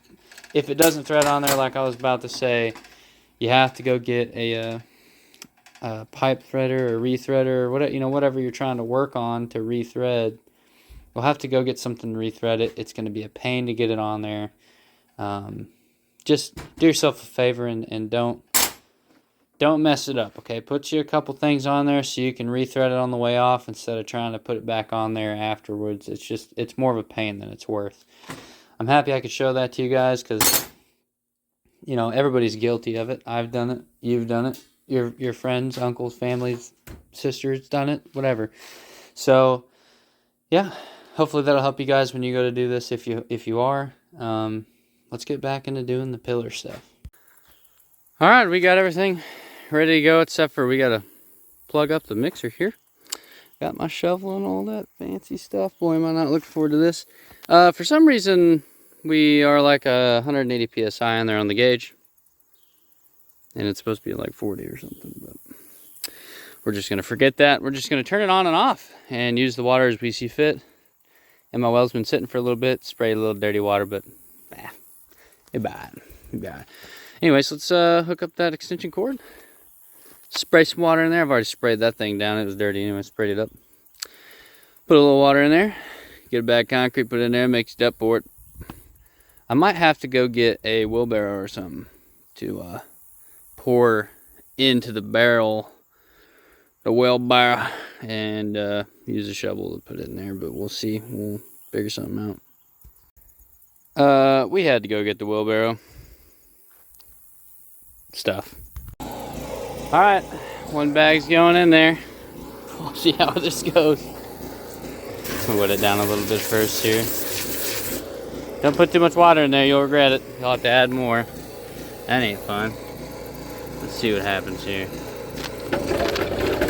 if it doesn't thread on there, like I was about to say, you have to go get a pipe threader or rethreader or whatever, whatever you're trying to work on to rethread. You'll have to go get something to rethread it. It's going to be a pain to get it on there. Just do yourself a favor and don't mess it up, okay? Put you a couple things on there so you can rethread it on the way off instead of trying to put it back on there afterwards. It's more of a pain than it's worth. I'm happy I could show that to you guys because, everybody's guilty of it. I've done it. You've done it. Your friends, uncles, families, sisters done it, whatever. So, yeah, hopefully that'll help you guys when you go to do this if you are. Let's get back into doing the pillar stuff. All right, we got everything ready to go except for we got to plug up the mixer here. Got my shovel and all that fancy stuff. Boy, am I not looking forward to this. For some reason, we are like 180 psi on there on the gauge. And it's supposed to be like 40 or something, but we're just going to forget that. We're just going to turn it on and off and use the water as we see fit. And my well's been sitting for a little bit, sprayed a little dirty water, but it bad. Anyways, let's hook up that extension cord. Spray some water in there. I've already sprayed that thing down. It was dirty anyway, sprayed it up. Put a little water in there. Get a bag of concrete, put it in there, mix it up for it. I might have to go get a wheelbarrow or something to pour into the barrel, the well barrel, and use a shovel to put it in there, but we'll see. We'll figure something out. We had to go get the wheelbarrow stuff. All right, one bag's going in there. We'll see how this goes. We'll wet it down a little bit first here. Don't put too much water in there, you'll regret it. You'll have to add more. That ain't fun. Let's see what happens here.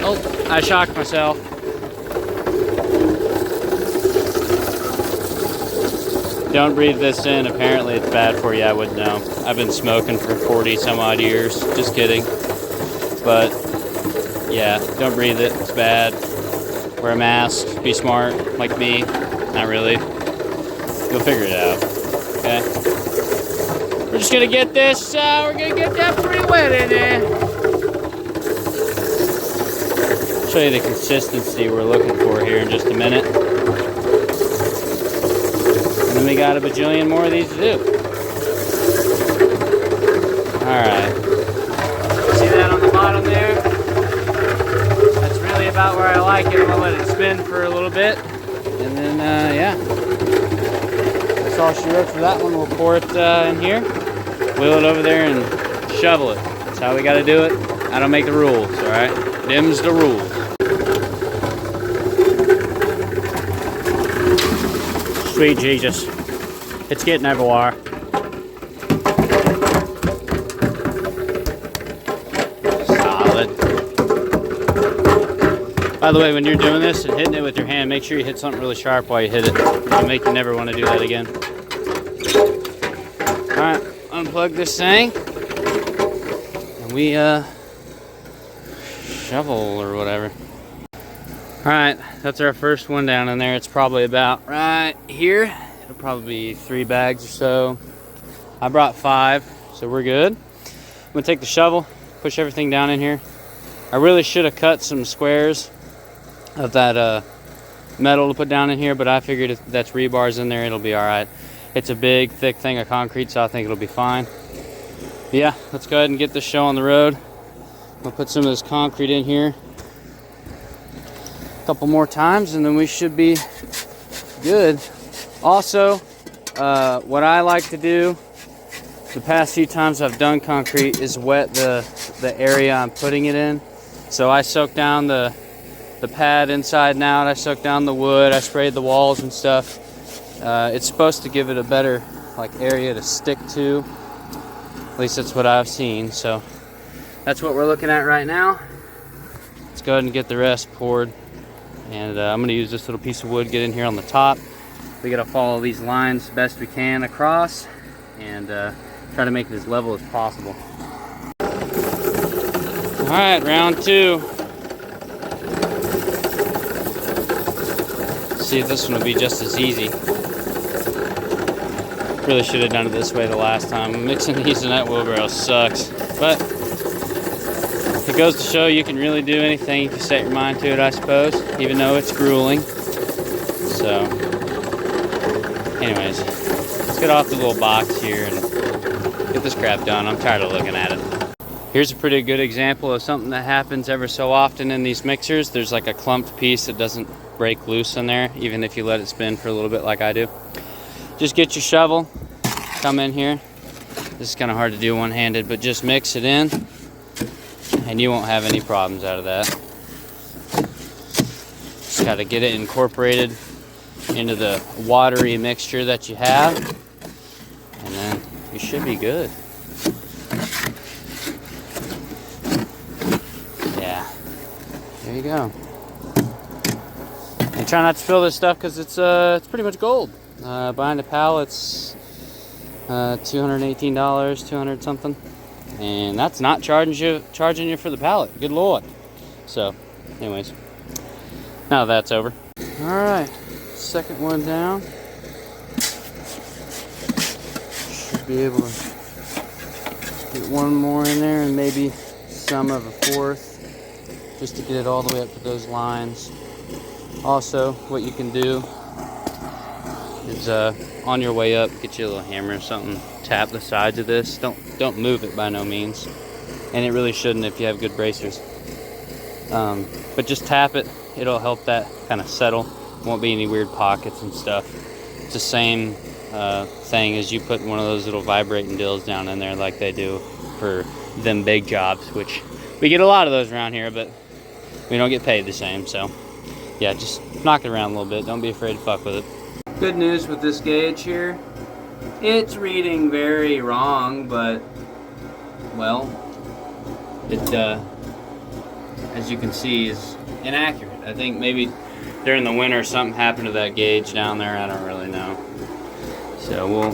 Oh, I shocked myself. Don't breathe this in. Apparently it's bad for you. I wouldn't know. I've been smoking for 40 some odd years. Just kidding. But yeah, don't breathe it. It's bad. Wear a mask. Be smart, like me. Not really. You'll figure it out. Okay. We're just gonna get this. We're gonna get that pretty wet in there. I'll show you the consistency we're looking for here in just a minute. And then we got a bajillion more of these to do. Alright. See that on the bottom there? That's really about where I like it. I'm gonna let it spin for a little bit. And then, yeah. That's all she wrote for that one. We'll pour it in here. Wheel it over there and shovel it. That's how we gotta do it. I don't make the rules, alright? Them's the rules. Sweet Jesus. It's getting everywhere. Solid. By the way, when you're doing this and hitting it with your hand, make sure you hit something really sharp while you hit it. It'll make you never want to do that again. Alright, unplug this thing. And we shovel or whatever. Alright, that's our first one down in there. It's probably about right here. It'll probably be 3 bags or so. I brought 5, so we're good. I'm gonna take the shovel, push everything down in here. I really should have cut some squares of that metal to put down in here, but I figured if that's rebars in there, it'll be alright. It's a big, thick thing of concrete, so I think it'll be fine. But yeah, let's go ahead and get this show on the road. I'll put some of this concrete in here. couple more times and then we should be good. Also, what I like to do the past few times I've done concrete is wet the area I'm putting it in. So I soak down the pad inside and out. I soak down the wood. I sprayed the walls and stuff. It's supposed to give it a better area to stick to. At least that's what I've seen. So that's what we're looking at right now. Let's go ahead and get the rest poured. And I'm going to use this little piece of wood, get in here on the top. We got to follow these lines best we can across and try to make it as level as possible. All right, round 2. Let's see if this one will be just as easy. Really should have done it this way the last time. Mixing these in that wheelbarrow sucks. But it goes to show you can really do anything if you set your mind to it, I suppose, even though it's grueling. So, anyways, let's get off the little box here and get this crap done. I'm tired of looking at it. Here's a pretty good example of something that happens ever so often in these mixers. There's like a clumped piece that doesn't break loose in there, even if you let it spin for a little bit like I do. Just get your shovel, come in here. This is kind of hard to do one-handed, but just mix it in and you won't have any problems out of that. Just got to get it incorporated into the watery mixture that you have, and then you should be good. Yeah, there you go. And try not to spill this stuff because it's pretty much gold. Behind the pallets, $218, 200 something, and that's not charging you for the pallet. Good Lord. So, anyways, now that's over. All right, second one down. Should be able to get one more in there and maybe some of a fourth, just to get it all the way up to those lines. Also, what you can do is on your way up, get you a little hammer or something, tap the sides of this. Don't move it by no means, and it really shouldn't if you have good bracers. But just tap it. It'll help that kind of settle. Won't be any weird pockets and stuff. It's the same thing as you put one of those little vibrating dills down in there like they do for them big jobs, which we get a lot of those around here, but we don't get paid the same. So yeah, just knock it around a little bit. Don't be afraid to fuck with it. Good news with this gauge here, it's reading very wrong, but well, it as you can see is inaccurate. I think maybe during the winter something happened to that gauge down there. I don't really know. So we'll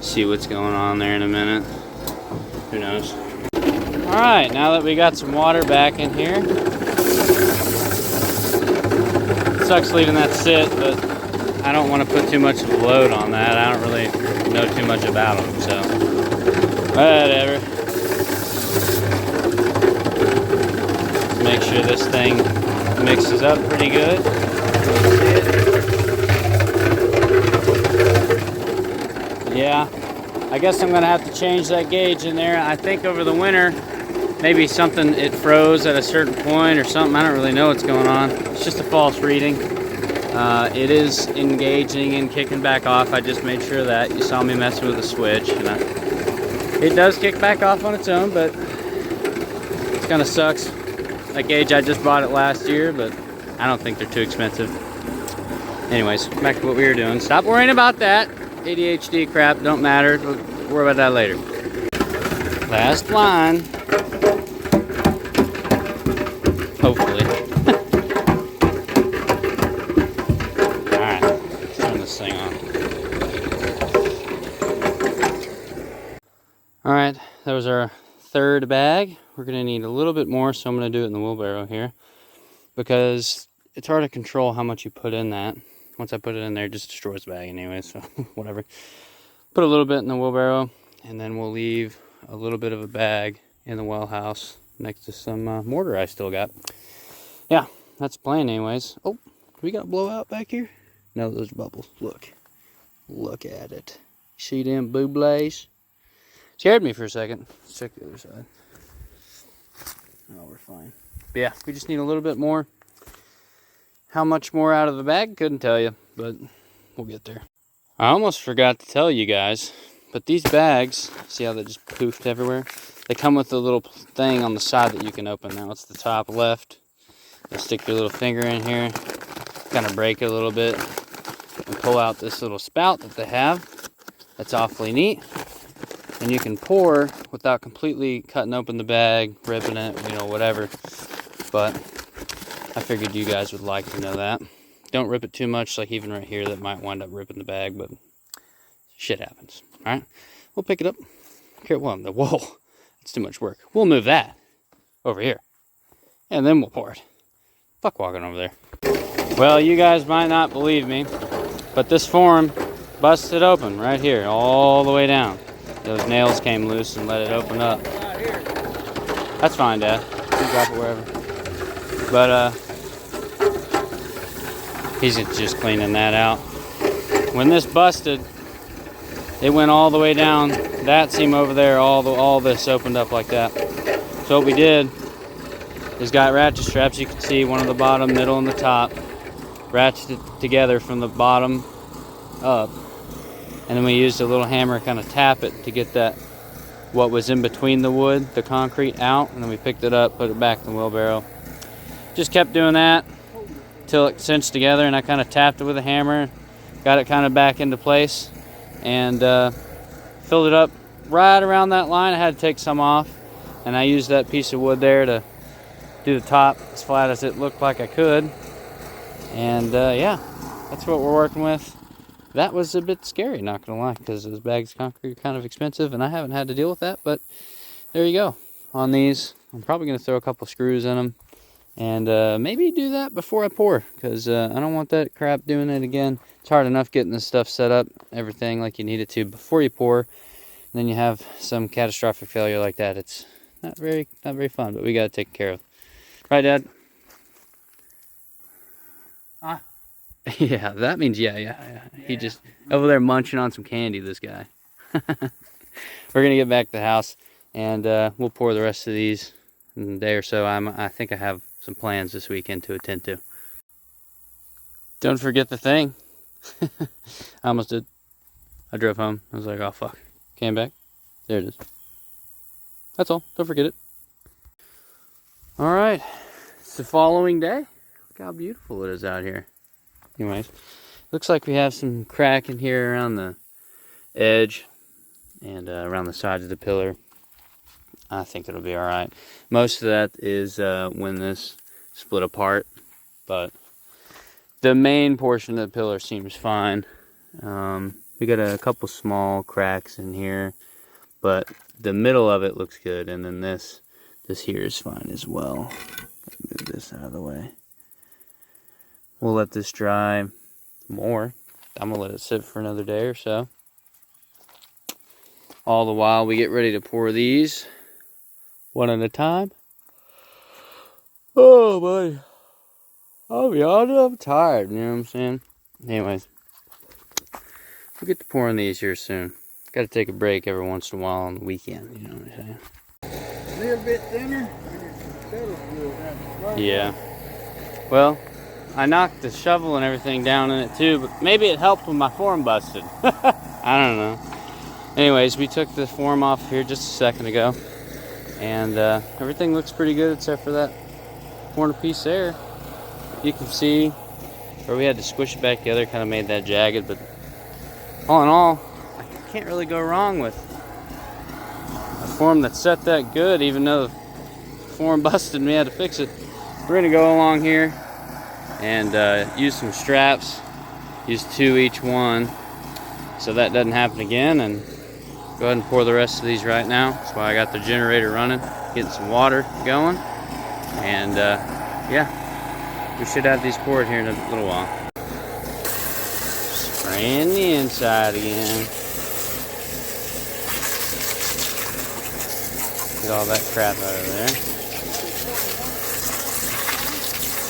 see what's going on there in a minute. Who knows? All right, now that we got some water back in here, it sucks leaving that sit, but I don't want to put too much of a load on that. I don't really know too much about them, so whatever. Let's make sure this thing mixes up pretty good. Yeah, I guess I'm gonna have to change that gauge in there. I think over the winter, maybe it froze at a certain point or something. I don't really know what's going on. It's just a false reading. It is engaging and kicking back off. I just made sure that. You saw me messing with the switch. And it does kick back off on its own, but it kind of sucks. That gauge, I just bought it last year, but I don't think they're too expensive. Anyways, back to what we were doing. Stop worrying about that. ADHD crap, don't matter. We'll worry about that later. Last line. Hopefully. Alright, that was our third bag. We're going to need a little bit more, so I'm going to do it in the wheelbarrow here. Because it's hard to control how much you put in that. Once I put it in there, it just destroys the bag anyway, so whatever. Put a little bit in the wheelbarrow, and then we'll leave a little bit of a bag in the well house next to some mortar I still got. Yeah, that's the plan anyways. Oh, we got a blowout back here? No, those bubbles. Look. Look at it. See them bubles? Scared me for a second. Let's check the other side. Oh, we're fine. But yeah, we just need a little bit more. How much more out of the bag? Couldn't tell you, but we'll get there. I almost forgot to tell you guys, but these bags, see how they just poofed everywhere? They come with a little thing on the side that you can open. Now it's the top left. You stick your little finger in here, kind of break it a little bit, and pull out this little spout that they have. That's awfully neat. And you can pour without completely cutting open the bag, ripping it, you know, whatever. But I figured you guys would like to know that. Don't rip it too much, like even right here, that might wind up ripping the bag, but shit happens. All right, we'll pick it up. Whoa, it's too much work. We'll move that over here, and then we'll pour it. Fuck walking over there. Well, you guys might not believe me, but this form busted open right here, all the way down. Those nails came loose and let it open up. That's fine, Dad. You can drop it wherever. But, he's just cleaning that out. When this busted, it went all the way down. That seam over there, all this opened up like that. So what we did is got ratchet straps. You can see one on the bottom, middle, and the top. Ratcheted together from the bottom up. And then we used a little hammer, kind of tap it to get that, what was in between the wood, the concrete, out. And then we picked it up, put it back in the wheelbarrow. Just kept doing that till it cinched together, and I kind of tapped it with a hammer, got it kind of back into place, and filled it up right around that line. I had to take some off, and I used that piece of wood there to do the top as flat as it looked like I could. And yeah, that's what we're working with. That was a bit scary, not gonna lie, because those bags of concrete are kind of expensive, and I haven't had to deal with that, but there you go. On these, I'm probably gonna throw a couple screws in them, and maybe do that before I pour, because I don't want that crap doing it again. It's hard enough getting this stuff set up, everything like you need it to before you pour, and then you have some catastrophic failure like that. It's not very fun, but we got to take care of. Right, Dad? Yeah, that means yeah. He just over there munching on some candy, this guy. We're gonna get back to the house, and we'll pour the rest of these in a day or so. I think I have some plans this weekend to attend to. Don't forget the thing. I almost did. I drove home. I was like, oh fuck. Came back. There it is. That's all. Don't forget it. All right. It's the following day. Look how beautiful it is out here. Anyways, looks like we have some crack in here around the edge and around the sides of the pillar. I think it'll be all right. Most of that is when this split apart, but the main portion of the pillar seems fine. We got a couple small cracks in here, but the middle of it looks good, and then this here is fine as well. Move this out of the way. We'll let this dry more. I'm gonna let it sit for another day or so. All the while we get ready to pour these one at a time. Oh buddy, I'll be honest, I'm tired, you know what I'm saying? Anyways, we'll get to pouring these here soon. Gotta take a break every once in a while on the weekend, you know what I'm saying? A little bit thinner. Yeah. Well, I knocked the shovel and everything down in it too, but maybe it helped when my form busted. I don't know. Anyways, we took the form off here just a second ago, and everything looks pretty good except for that corner piece there. You can see where we had to squish it back together, kind of made that jagged, but all in all, I can't really go wrong with a form that's set that good, even though the form busted and we had to fix it. We're gonna go along here and use some straps, use 2 each one, so that doesn't happen again, and go ahead and pour the rest of these right now. That's why I got the generator running, getting some water going, and yeah, we should have these poured here in a little while. Spraying the inside again. Get all that crap out of there.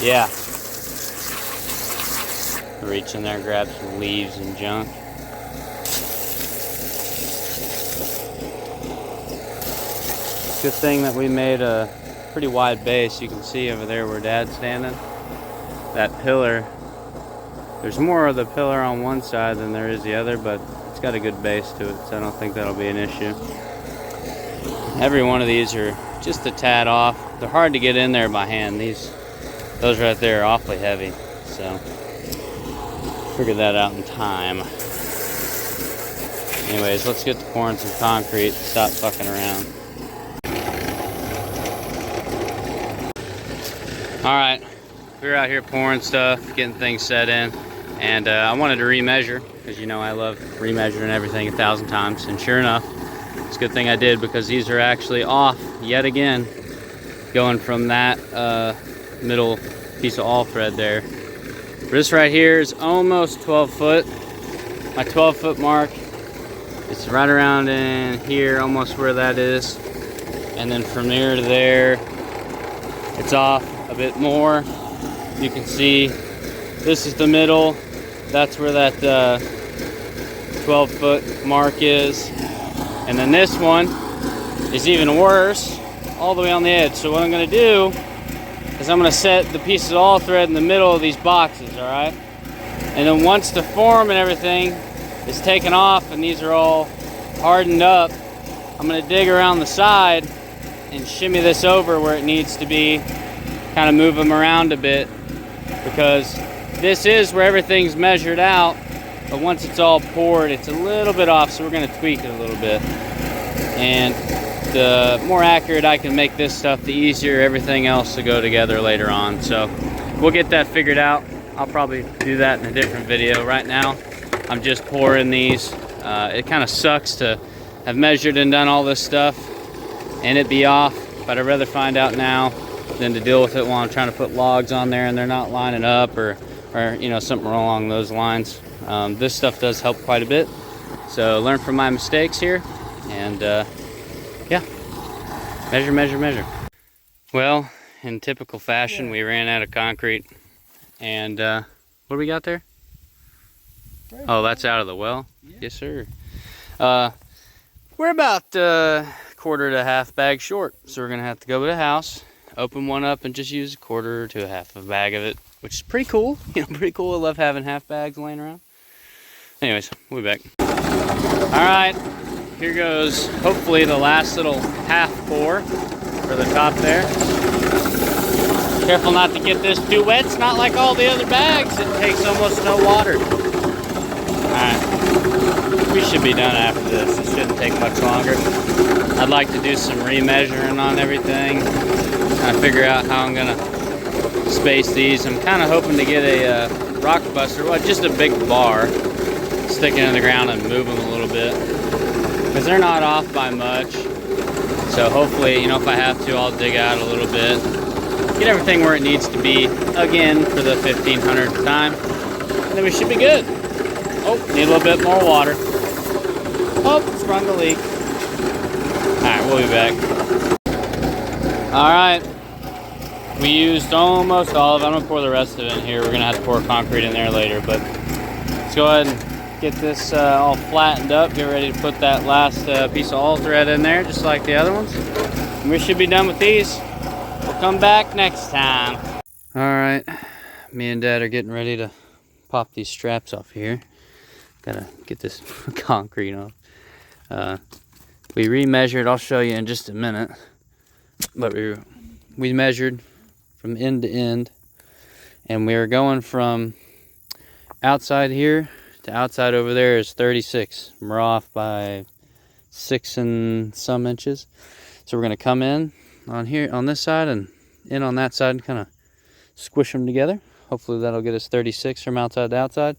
Yeah. Reach in there, grab some leaves and junk. Good thing that we made a pretty wide base. You can see over there where Dad's standing. that pillar. There's more of the pillar on one side than there is the other, but it's got a good base to it, so I don't think that'll be an issue. Every one of these are just a tad off. They're hard to get in there by hand. Those right there are awfully heavy, so figured that out in time. Anyways, let's get to pouring some concrete. Stop fucking around. Alright, we were out here pouring stuff, getting things set in, and I wanted to remeasure, because you know I love remeasuring everything 1,000 times, and sure enough, it's a good thing I did, because these are actually off yet again, going from that middle piece of all thread there. This right here is almost 12 foot. My 12-foot mark, it's right around in here, almost where that is, and then from there to there, it's off a bit more. You can see this is the middle, that's where that 12-foot mark is, and then this one is even worse, all the way on the edge. So what I'm going to do is I'm going to set the pieces of all thread in the middle of these boxes, alright? And then once the form and everything is taken off and these are all hardened up, I'm going to dig around the side and shimmy this over where it needs to be, kind of move them around a bit, because this is where everything's measured out, but once it's all poured, it's a little bit off, so we're going to tweak it a little bit. And the more accurate I can make this stuff, the easier everything else to go together later on. So we'll get that figured out. I'll probably do that in a different video. Right now, I'm just pouring these. It kind of sucks to have measured and done all this stuff and it be off, but I'd rather find out now than to deal with it while I'm trying to put logs on there and they're not lining up, or you know, something along those lines. This stuff does help quite a bit, so learn from my mistakes here, and yeah, measure. Well, in typical fashion, we ran out of concrete, and what do we got there? Oh, that's out of the well? Yes, sir. We're about quarter to half bag short, so we're gonna have to go to the house, open one up, and just use a quarter to a half of a bag of it, which is pretty cool. You know, pretty cool. I love having half bags laying around. Anyways, we'll be back. All right, here goes hopefully the last little half pour for the top there. Careful not to get this too wet. It's not like all the other bags. It takes almost no water. All right, we should be done after this. It shouldn't take much longer. I'd like to do some remeasuring on everything. Kind of figure out how I'm gonna space these. I'm kind of hoping to get a rock buster, well, just a big bar, stick it in the ground and move them a little bit, because they're not off by much. So hopefully, you know, if I have to, I'll dig out a little bit, get everything where it needs to be again for the 1500th time, and then we should be good. Oh, need a little bit more water. Oh, sprung the leak. Alright, we'll be back. Alright, we used almost all of it. I'm going to pour the rest of it in here. We're going to have to pour concrete in there later, but let's go ahead and get this all flattened up. Get ready to put that last piece of all thread in there, just like the other ones. And we should be done with these. We'll come back next time. Alright, me and Dad are getting ready to pop these straps off here. Gotta get this concrete off. We remeasured, I'll show you in just a minute, but we measured from end to end, and we were going from outside here to outside over there is 36. We're off by 6 and some inches, so we're gonna come in on here on this side and in on that side and kind of squish them together. Hopefully that'll get us 36 from outside to outside,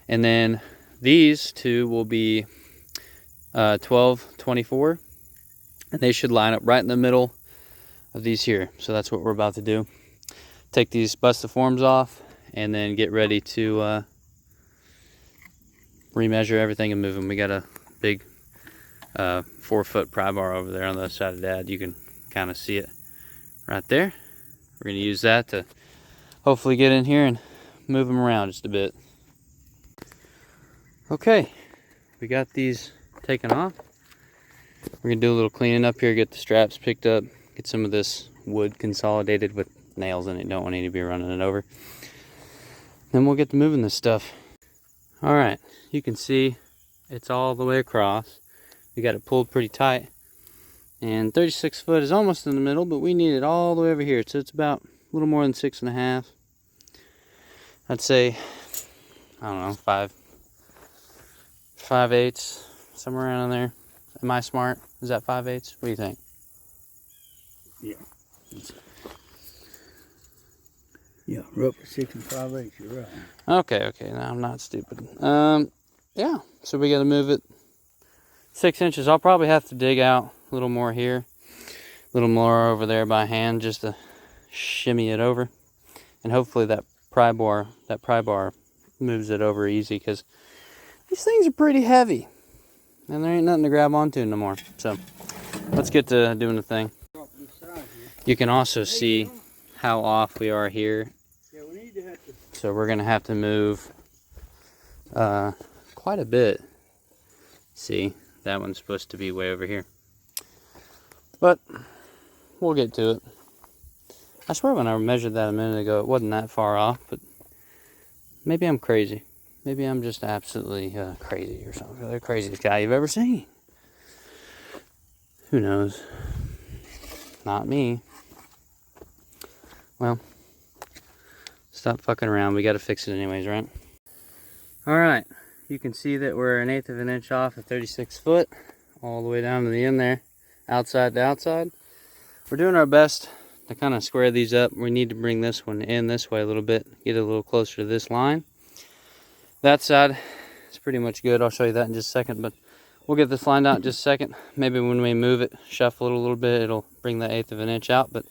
and then these two will be 12-24, and they should line up right in the middle of these here. So that's what we're about to do. Take these, bust the forms off, and then get ready to remeasure everything and move them. We got a big 4-foot pry bar over there on the other side of Dad. You can kind of see it right there. We're going to use that to hopefully get in here and move them around just a bit. Okay, we got these taken off. We're gonna do a little cleaning up here, get the straps picked up, get some of this wood consolidated with nails in it. Don't want any to be running it over. Then we'll get to moving this stuff. All right, you can see it's all the way across. We got it pulled pretty tight. And 36 foot is almost in the middle, but we need it all the way over here. So it's about a little more than 6.5. I'd say, I don't know, 5/8, somewhere around in there. Am I smart? Is that 5/8? What do you think? Yeah. Yeah, roughly 6 5/8, you're right. Okay, no, I'm not stupid. Yeah, so we got to move it 6 inches. I'll probably have to dig out a little more here, a little more over there by hand, just to shimmy it over. And hopefully that pry bar moves it over easy, because these things are pretty heavy and there ain't nothing to grab onto no more. So let's get to doing the thing. You can also see how off we are here. So we're gonna have to move quite a bit. See, that one's supposed to be way over here, but we'll get to it. I swear when I measured that a minute ago, it wasn't that far off, but maybe I'm crazy. Maybe I'm just absolutely crazy or something. The craziest guy you've ever seen. Who knows? Not me. Well, stop fucking around. We got to fix it anyways, right? All right. You can see that we're 1/8 of an inch off at 36 foot, all the way down to the end there, outside to outside. We're doing our best to kind of square these up. We need to bring this one in this way a little bit, get it a little closer to this line. That side is pretty much good. I'll show you that in just a second, but we'll get this lined out in just a second. Maybe when we move it, shuffle it a little bit, it'll bring the 1/8 of an inch out, but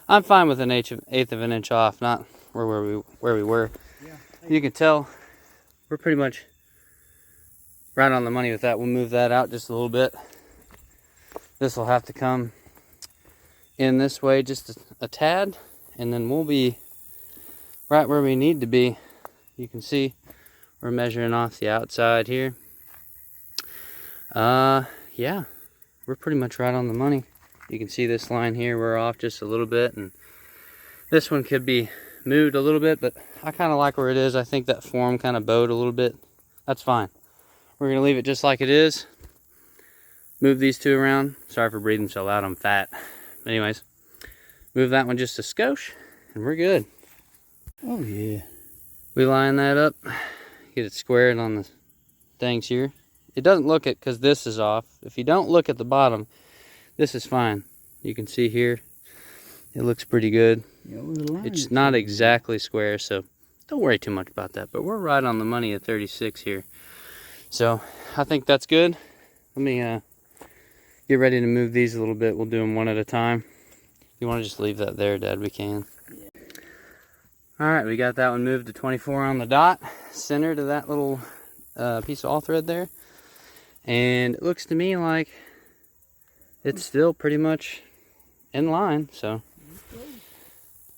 I'm fine with an 1/8 of an inch off, not where we were. Yeah. You can tell we're pretty much right on the money with that. We'll move that out just a little bit. This will have to come in this way just a tad, and then we'll be right where we need to be. You can see we're measuring off the outside here. Yeah, we're pretty much right on the money. You can see this line here, we're off just a little bit, and this one could be moved a little bit, but I kind of like where it is. I think that form kind of bowed a little bit. That's fine. We're gonna leave it just like it is. Move these two around. Sorry for breathing so loud, I'm fat. Anyways, move that one just a skosh, and we're good. Oh yeah. We line that up, get it squared on the things here. It doesn't look it because this is off. If you don't look at the bottom, this is fine. You can see here, it looks pretty good. Yeah, well, it's not exactly square, so don't worry too much about that. But we're right on the money at 36 here. So I think that's good. Let me get ready to move these a little bit. We'll do them one at a time. If you want to just leave that there, Dad, we can. Yeah. All right, we got that one moved to 24 on the dot, center to that little piece of all thread there. And it looks to me like it's still pretty much in line. So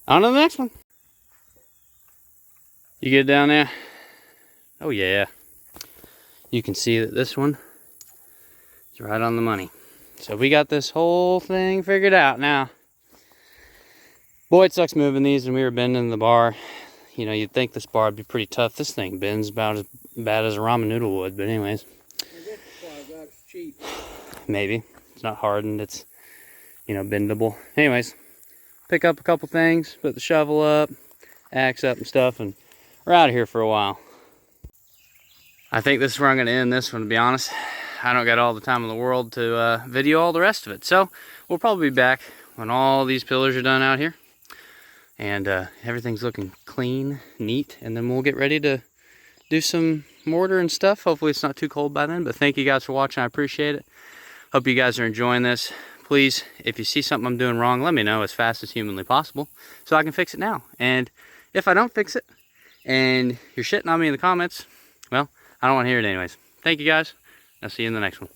on to the next one. You get down there? Oh yeah. You can see that this one is right on the money. So we got this whole thing figured out now. Boy, it sucks moving these, and we were bending the bar. You know, you'd think this bar would be pretty tough. This thing bends about as bad as a ramen noodle would, but anyways. It's cheap. Maybe. It's not hardened, it's, you know, bendable. Anyways, pick up a couple things, put the shovel up, axe up and stuff, and we're out of here for a while. I think this is where I'm going to end this one, to be honest. I don't got all the time in the world to video all the rest of it. So we'll probably be back when all these pillars are done out here. And everything's looking clean, neat. And then we'll get ready to do some mortar and stuff. Hopefully it's not too cold by then. But thank you guys for watching. I appreciate it. Hope you guys are enjoying this. Please, if you see something I'm doing wrong, let me know as fast as humanly possible so I can fix it now. And if I don't fix it and you're shitting on me in the comments, well, I don't want to hear it anyways. Thank you guys. I'll see you in the next one.